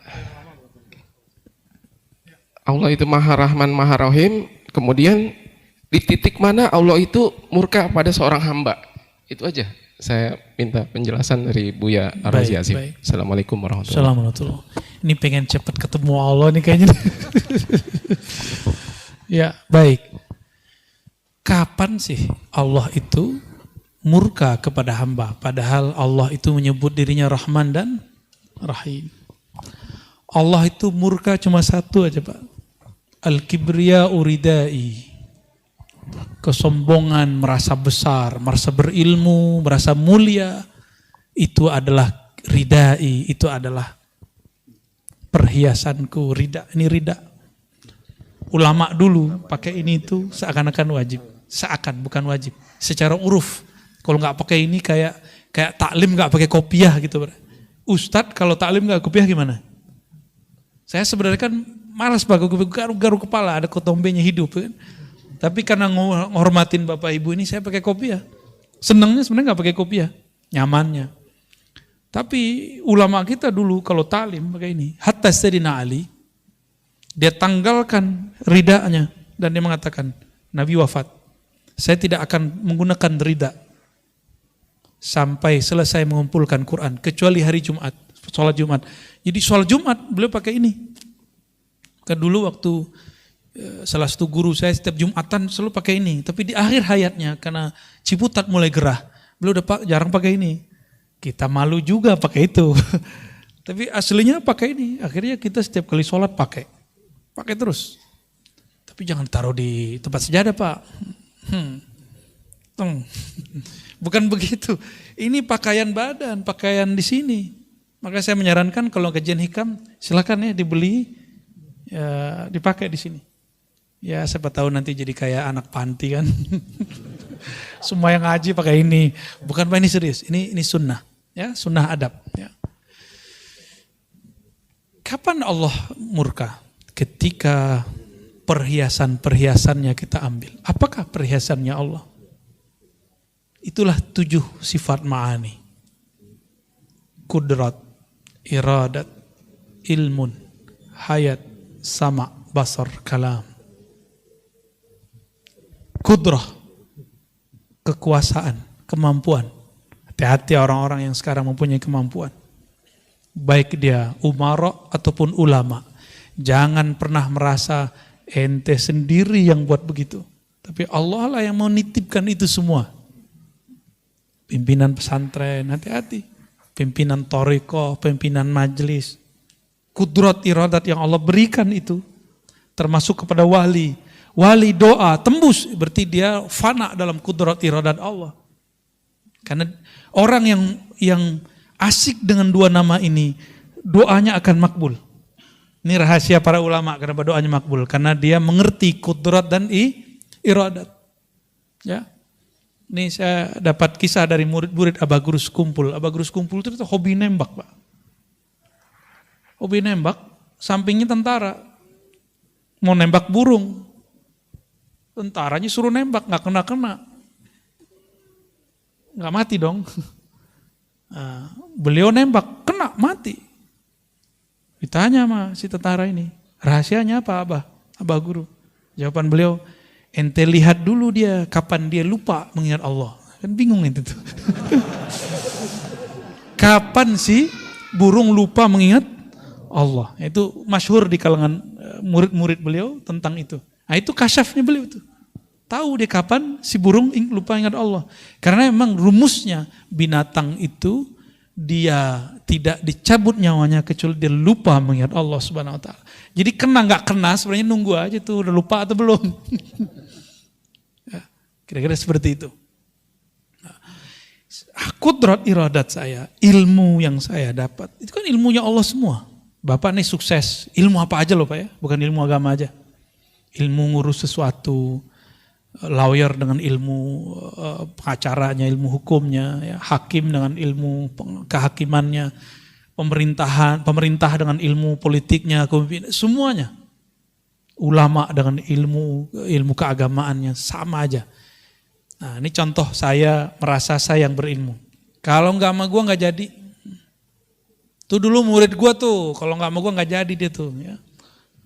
Allah itu Maha Rahman, Maha Rahim. Kemudian di titik mana Allah itu murka pada seorang hamba? Itu aja. Saya minta penjelasan dari Buya Ar-Razi Azim. Assalamualaikum warahmatullahi wabarakatuh. Ini pengen cepat ketemu Allah nih kayaknya. Ya, baik. Kapan sih Allah itu murka kepada hamba? Padahal Allah itu menyebut dirinya Rahman dan Rahim. Allah itu murka cuma satu aja Pak. Al-kibriya uridai. Kesombongan, merasa besar, merasa berilmu, merasa mulia. Itu adalah ridai, itu adalah perhiasanku, rida. Ini rida. Ulama dulu pakai ini itu seakan-akan wajib. Seakan, bukan wajib. Secara uruf. Kalau nggak pakai ini kayak taklim nggak pakai kopiah gitu. Ustadz kalau taklim nggak kopiah gimana? Saya sebenarnya kan malas Pak, garu kepala, ada kotombenya hidup kan. Tapi karena menghormatin Bapak Ibu ini saya pakai kopiah. Senangnya sebenarnya nggak pakai kopiah, nyamannya. Tapi ulama kita dulu kalau taklim pakai ini. Hatta Sayyidina Ali, dia tanggalkan ridanya dan dia mengatakan, Nabi wafat. Saya tidak akan menggunakan rida sampai selesai mengumpulkan Quran, kecuali hari Jumat, sholat Jumat. Jadi sholat Jumat beliau pakai ini. Kan dulu waktu salah satu guru saya setiap Jumatan selalu pakai ini. Tapi di akhir hayatnya karena Ciputat mulai gerah, beliau udah jarang pakai ini. Kita malu juga pakai itu. Tapi aslinya pakai ini. Akhirnya kita setiap kali sholat pakai terus. Tapi jangan taruh di tempat sejadah Pak. Bukan begitu. Ini pakaian badan, pakaian di sini. Maka saya menyarankan kalau kajian hikam silakan ya dibeli, ya, dipakai di sini. Ya siapa tahu nanti jadi kayak anak panti kan. Semua yang ngaji pakai ini. Bukan Pak, ini serius. Ini sunnah. Ya, sunnah adab. Ya. Kapan Allah murka? Ketika perhiasan-perhiasannya kita ambil. Apakah perhiasannya Allah? Itulah 7 sifat ma'ani. Kudrat, iradat, ilmun, hayat, sama, basar, kalam. Kudrah, kekuasaan, kemampuan. Hati-hati orang-orang yang sekarang mempunyai kemampuan. Baik dia umara ataupun ulama. Jangan pernah merasa ente sendiri yang buat begitu. Tapi Allah lah yang mau nitipkan itu semua. Pimpinan pesantren, hati-hati. Pimpinan thariqah, pimpinan majelis. Kudrat iradat yang Allah berikan itu. Termasuk kepada wali. Wali doa, tembus. Berarti dia fana dalam kudrat iradat Allah. Karena orang yang asik dengan 2 nama ini, doanya akan makbul. Ini rahasia para ulama kenapa doanya makbul. Karena dia mengerti kudrat dan iradat. Ya. Ini saya dapat kisah dari murid-murid Abagurus Kumpul. Abagurus Kumpul itu hobi nembak, Pak. Hobi nembak, sampingnya tentara. Mau nembak burung. Tentaranya suruh nembak, gak kena-kena. Gak mati dong. Nah, beliau nembak, kena, mati. Ditanya sama si tentara ini, rahasianya apa Abah Guru? Jawaban beliau, ente lihat dulu dia kapan dia lupa mengingat Allah. Kan bingung itu tuh. Kapan sih burung lupa mengingat Allah? Itu masyhur di kalangan murid-murid beliau tentang itu. Nah itu kasyafnya beliau tuh. Tahu dia kapan si burung lupa ingat Allah. Karena memang rumusnya binatang itu dia tidak dicabut nyawanya kecuali dia lupa mengingat Allah Subhanahu wa taala. Jadi kena nggak kena sebenarnya nunggu aja tuh udah lupa atau belum. Ya, kira-kira seperti itu. Nah, kudrat iradat saya, ilmu yang saya dapat, itu kan ilmunya Allah semua. Bapak nih sukses, ilmu apa aja loh Pak ya, bukan ilmu agama aja. Ilmu ngurus sesuatu, lawyer dengan ilmu pengacaranya, ilmu hukumnya, ya, hakim dengan ilmu kehakimannya, pemerintah dengan ilmu politiknya, semuanya. Ulama dengan ilmu keagamaannya sama aja. Nah ini contoh saya merasa saya yang berilmu. Kalau nggak sama gue nggak jadi. Tuh dulu murid gue tuh, kalau nggak sama gue nggak jadi dia tuh. Ya.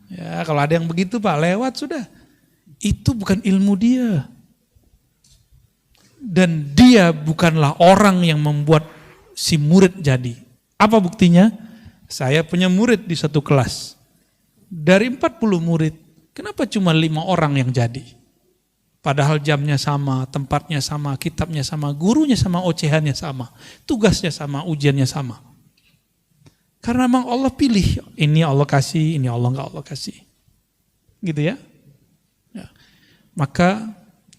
Ya kalau ada yang begitu Pak, lewat sudah. Itu bukan ilmu dia. Dan dia bukanlah orang yang membuat si murid jadi. Apa buktinya? Saya punya murid di satu kelas. Dari 40 murid, kenapa cuma 5 orang yang jadi? Padahal jamnya sama, tempatnya sama, kitabnya sama, gurunya sama, ocehannya sama. Tugasnya sama, ujiannya sama. Karena memang Allah pilih, ini Allah kasih, ini Allah enggak Allah kasih. Gitu ya. Ya. Maka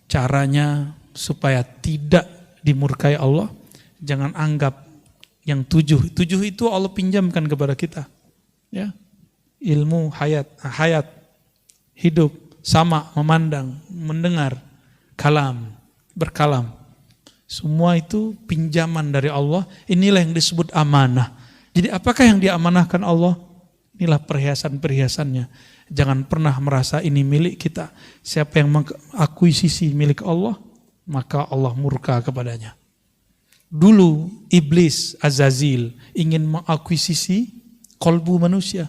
caranya supaya tidak dimurkai Allah, jangan anggap yang 7 itu Allah pinjamkan kepada kita. Ya. Ilmu, hayat, hidup, sama, memandang, mendengar, kalam, berkalam. Semua itu pinjaman dari Allah, inilah yang disebut amanah. Jadi apakah yang diamanahkan Allah? Inilah perhiasan-perhiasannya. Jangan pernah merasa ini milik kita. Siapa yang mengakuisisi milik Allah, maka Allah murka kepadanya. Dulu iblis Azazil ingin mengakuisisi kolbu manusia.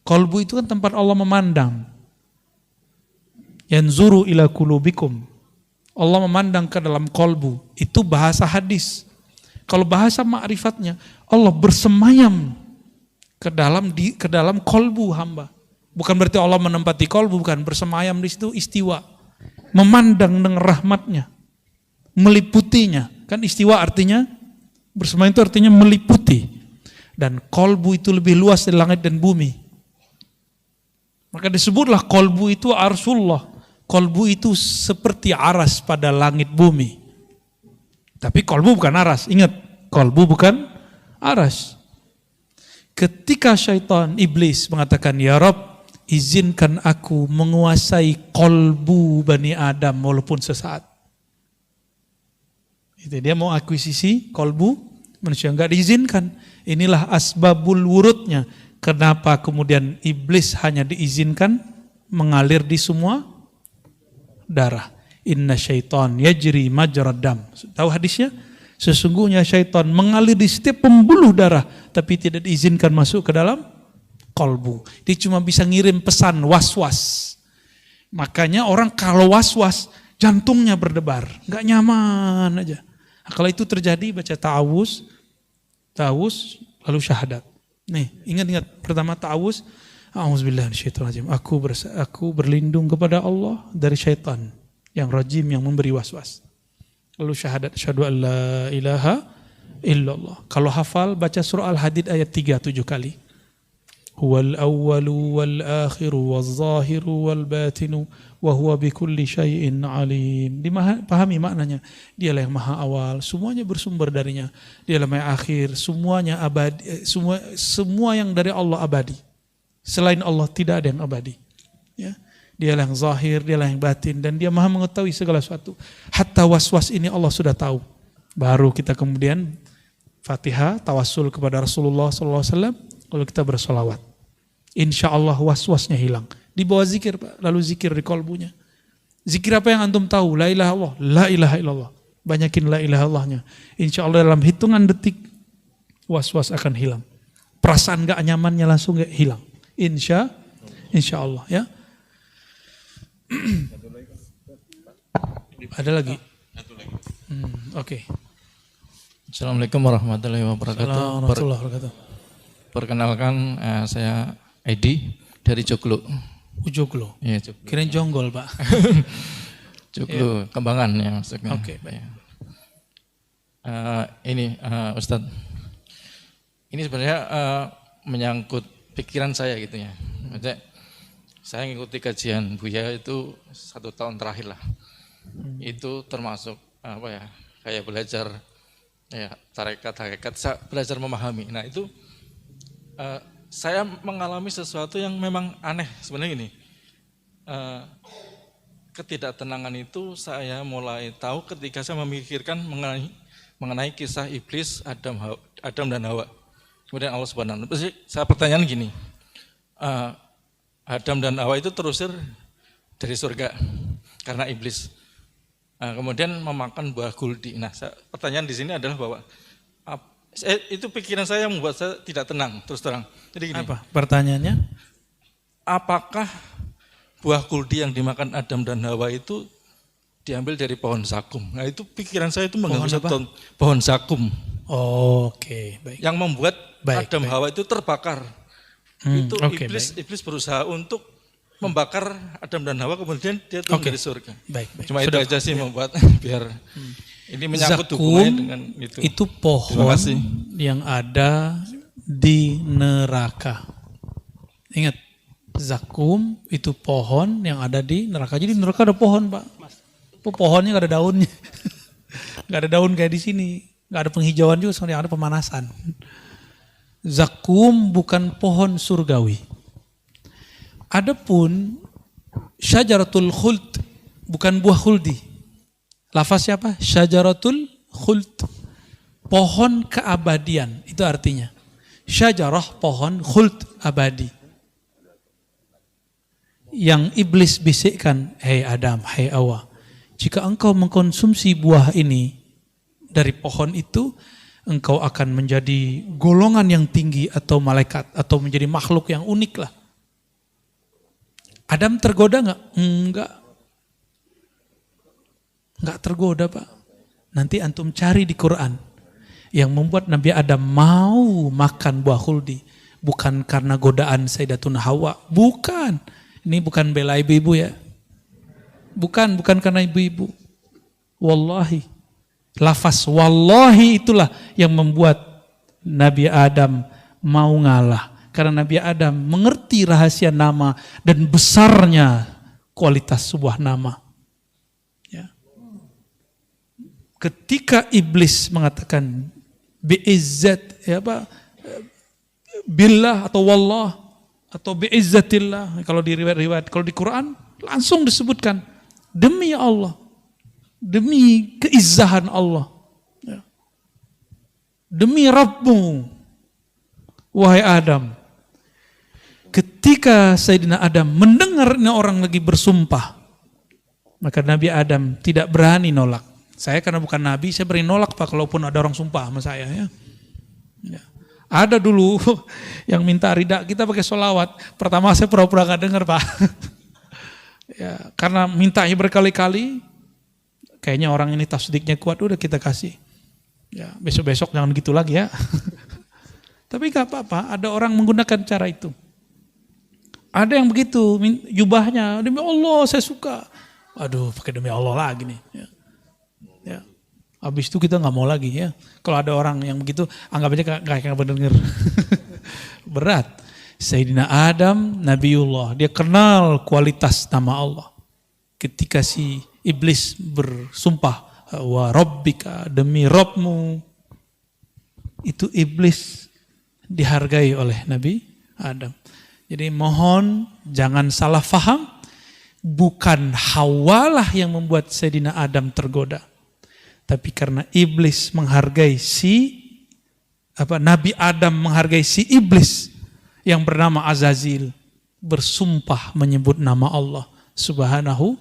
Kolbu itu kan tempat Allah memandang. Yanzuru ila qulubikum. Allah memandang ke dalam kolbu. Itu bahasa hadis. Kalau bahasa ma'rifatnya, Allah bersemayam ke dalam kolbu hamba. Bukan berarti Allah menempati kolbu, bukan, bersemayam di situ istiwa. Memandang dengan rahmatnya, meliputinya. Kan istiwa artinya, bersemayam itu artinya meliputi. Dan kolbu itu lebih luas dari langit dan bumi. Maka disebutlah kolbu itu arsullah. Kolbu itu seperti aras pada langit bumi. Tapi kolbu bukan aras, ingat, kolbu bukan aras. Ketika syaitan, iblis mengatakan, ya Rabb, izinkan aku menguasai kolbu Bani Adam walaupun sesaat. Itu dia mau akuisisi kolbu manusia, enggak diizinkan. Inilah asbabul wurudnya. Kenapa kemudian iblis hanya diizinkan mengalir di semua darah. Inna syaitan yajri majrad dam. Tahu hadisnya? Sesungguhnya syaitan mengalir di setiap pembuluh darah, tapi tidak diizinkan masuk ke dalam kolbu. Dia cuma bisa ngirim pesan was-was. Makanya orang kalau was-was, jantungnya berdebar, nggak nyaman aja. Nah, kalau itu terjadi, baca ta'awuz, lalu syahadat. Nih, ingat-ingat, pertama ta'awuz, a'udzubillahi minasyaitonir rajim. Aku berlindung kepada Allah dari syaitan yang rajim, yang memberi was-was. Lalu syahadat, asyhadu an la ilaha illallah. Kalau hafal, baca surah Al-Hadid ayat 3 7 kali. Huwal awwalu wal akhiru wal zahiru wal batinu wa huwa bikulli syai'in alim. Dipahami maknanya. Dialah yang maha awal, semuanya bersumber darinya. Dialah maha akhir, semuanya abadi, semua yang dari Allah abadi. Selain Allah tidak ada yang abadi. Ya. Dialah yang zahir, dialah yang batin, dan dia maha mengetahui segala sesuatu. Hatta was-was ini Allah sudah tahu. Baru kita kemudian Fatihah, tawassul kepada Rasulullah SAW, lalu kita bersolawat. Insya Allah was-wasnya hilang. Di bawah zikir, Pak, lalu zikir di kolbunya. Zikir apa yang antum tahu? La ilaha Allah, la ilaha illallah. Banyakin la ilaha Allahnya. Insya Allah dalam hitungan detik was-was akan hilang. Perasaan gak nyamannya langsung gak hilang. Insya Allah ya. Ada lagi? Oke. Assalamualaikum warahmatullahi wabarakatuh. Perkenalkan, saya Edi dari Joglo. Joglo? Iya, Joglo. Kirain Jonggol, Pak. Joglo, Kembangan ya maksudnya. Oke, baik. Ini Ustadz, ini sebenarnya menyangkut pikiran saya gitu ya. Maksudnya, saya ngikuti kajian Buya itu 1 tahun terakhir lah. Itu termasuk kayak belajar ya tarekat, saya belajar memahami. Nah itu saya mengalami sesuatu yang memang aneh sebenarnya gini. Ketidaktenangan itu saya mulai tahu ketika saya memikirkan mengenai kisah iblis, Adam dan Hawa. Kemudian Allah Subhanahu wa Ta'ala. Saya pertanyaan gini. Adam dan Hawa itu terusir dari surga karena iblis. Kemudian memakan buah guldi. Nah, pertanyaan di sini adalah bahwa itu pikiran saya yang membuat saya tidak tenang, terus terang. Jadi gini. Apa pertanyaannya? Apakah buah guldi yang dimakan Adam dan Hawa itu diambil dari pohon zakum? Nah, itu pikiran saya itu mengganggu pohon zakum. Oke, baik. Yang membuat Adam Hawa itu terbakar. Itu iblis berusaha untuk membakar Adam dan Hawa, kemudian dia turun dari surga. Baik. Cuma itu aja sih membuat biar ini menyangkut hubungannya dengan itu. Itu pohon yang ada di neraka. Ingat, zakum itu pohon yang ada di neraka. Jadi di neraka ada pohon, Pak. Pohonnya gak ada daunnya. Gak ada daun kayak di sini. Gak ada penghijauan juga, soalnya ada pemanasan. Zakum bukan pohon surgawi. Adapun syajaratul khuld bukan buah khuldi. Lafaz siapa? Syajaratul khuld. Pohon keabadian, itu artinya. Syajarah pohon, khuld abadi. Yang iblis bisikkan, hei Adam, hei Hawa, jika engkau mengkonsumsi buah ini dari pohon itu, engkau akan menjadi golongan yang tinggi atau malaikat atau menjadi makhluk yang unik lah. Adam tergoda enggak? Enggak tergoda, Pak. Nanti antum cari di Quran. Yang membuat Nabi Adam mau makan buah khuldi bukan karena godaan Sayyidatuna Hawa, bukan. Ini bukan bela ibu-ibu ya. Bukan karena ibu-ibu. Wallahi. Lafaz wallahi itulah yang membuat Nabi Adam mau ngalah. Karena Nabi Adam mengerti rahasia nama dan besarnya kualitas sebuah nama. Ya. Ketika iblis mengatakan bi'izzat, billah atau wallah atau biizzatillah. Kalau di riwayat-riwayat, kalau di Quran langsung disebutkan demi Allah, demi keizzahan Allah, ya. Demi Rabbmu, wahai Adam. Ketika Sayyidina Adam mendengar orang lagi bersumpah, maka Nabi Adam tidak berani nolak. Saya karena bukan Nabi, saya berani nolak Pak, kalaupun ada orang sumpah sama saya. Ya. Ya. Ada dulu yang minta ridha kita pakai sholawat. Pertama saya pura-pura gak dengar Pak. Ya, karena mintanya berkali-kali, kayaknya orang ini tasdiknya kuat, udah kita kasih. Ya, besok-besok jangan gitu lagi ya. Tapi gak apa-apa, ada orang menggunakan cara itu. Ada yang begitu, jubahnya, demi Allah saya suka. Aduh, pakai demi Allah lagi nih. Ya. Ya. Habis itu kita gak mau lagi ya. Kalau ada orang yang begitu, anggap aja gak bener. Berat. Sayyidina Adam, Nabiullah, dia kenal kualitas nama Allah. Ketika si iblis bersumpah, wa rabbika, demi Rabbmu, itu iblis dihargai oleh Nabi Adam. Jadi mohon jangan salah faham, bukan Hawalah yang membuat Sayyidina Adam tergoda, tapi karena iblis menghargai Nabi Adam menghargai si iblis yang bernama Azazil, bersumpah menyebut nama Allah Subhanahu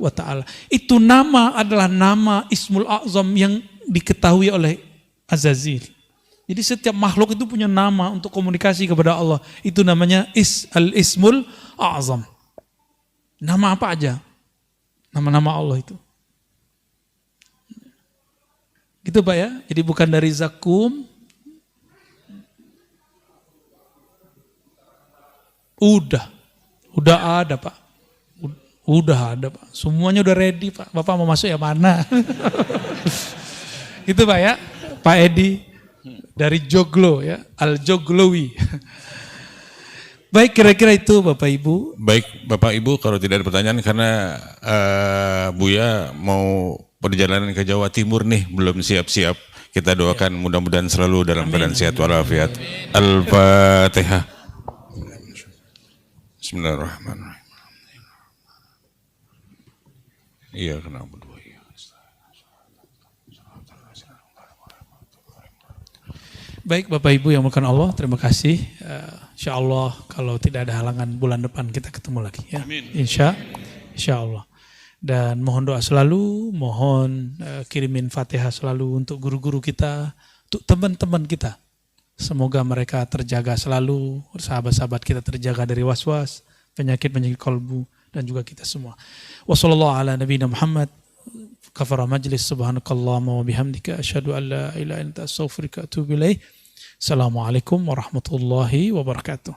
wa ta'ala. Itu nama adalah nama Ismul A'zam yang diketahui oleh Azazil. Jadi setiap makhluk itu punya nama untuk komunikasi kepada Allah. Itu namanya Al-Ismul A'zam. Nama apa aja? Nama-nama Allah itu. Gitu Pak ya. Jadi bukan dari Zakum. Udah ada Pak. Udah ada Pak. Semuanya udah ready Pak. Bapak mau masuk yang mana? Gitu Pak ya. Pak Edi. Dari Joglo ya, Al-Joglowi. Baik, kira-kira itu Bapak Ibu. Baik Bapak Ibu, kalau tidak ada pertanyaan karena Buya mau perjalanan ke Jawa Timur nih, belum siap-siap. Kita doakan mudah-mudahan selalu dalam keadaan sehat walafiat. Al-Fatihah. Bismillahirrahmanirrahim. Iya, kenapa? Baik Bapak Ibu yang dimuliakan Allah, terima kasih. Insya Allah kalau tidak ada halangan bulan depan kita ketemu lagi ya. Amin. Insya Allah. Dan mohon doa selalu, mohon kirimin Fatihah selalu untuk guru-guru kita, untuk teman-teman kita. Semoga mereka terjaga selalu, sahabat-sahabat kita terjaga dari was-was, penyakit-penyakit kalbu, dan juga kita semua. Wassallallahu ala nabiyina Muhammad. Kafara majlis, subhanakallahumma wa bihamdika asyhadu an la ilaha illa anta astaghfiruka wa atubu ilaik. Assalamualaikum warahmatullahi wabarakatuh.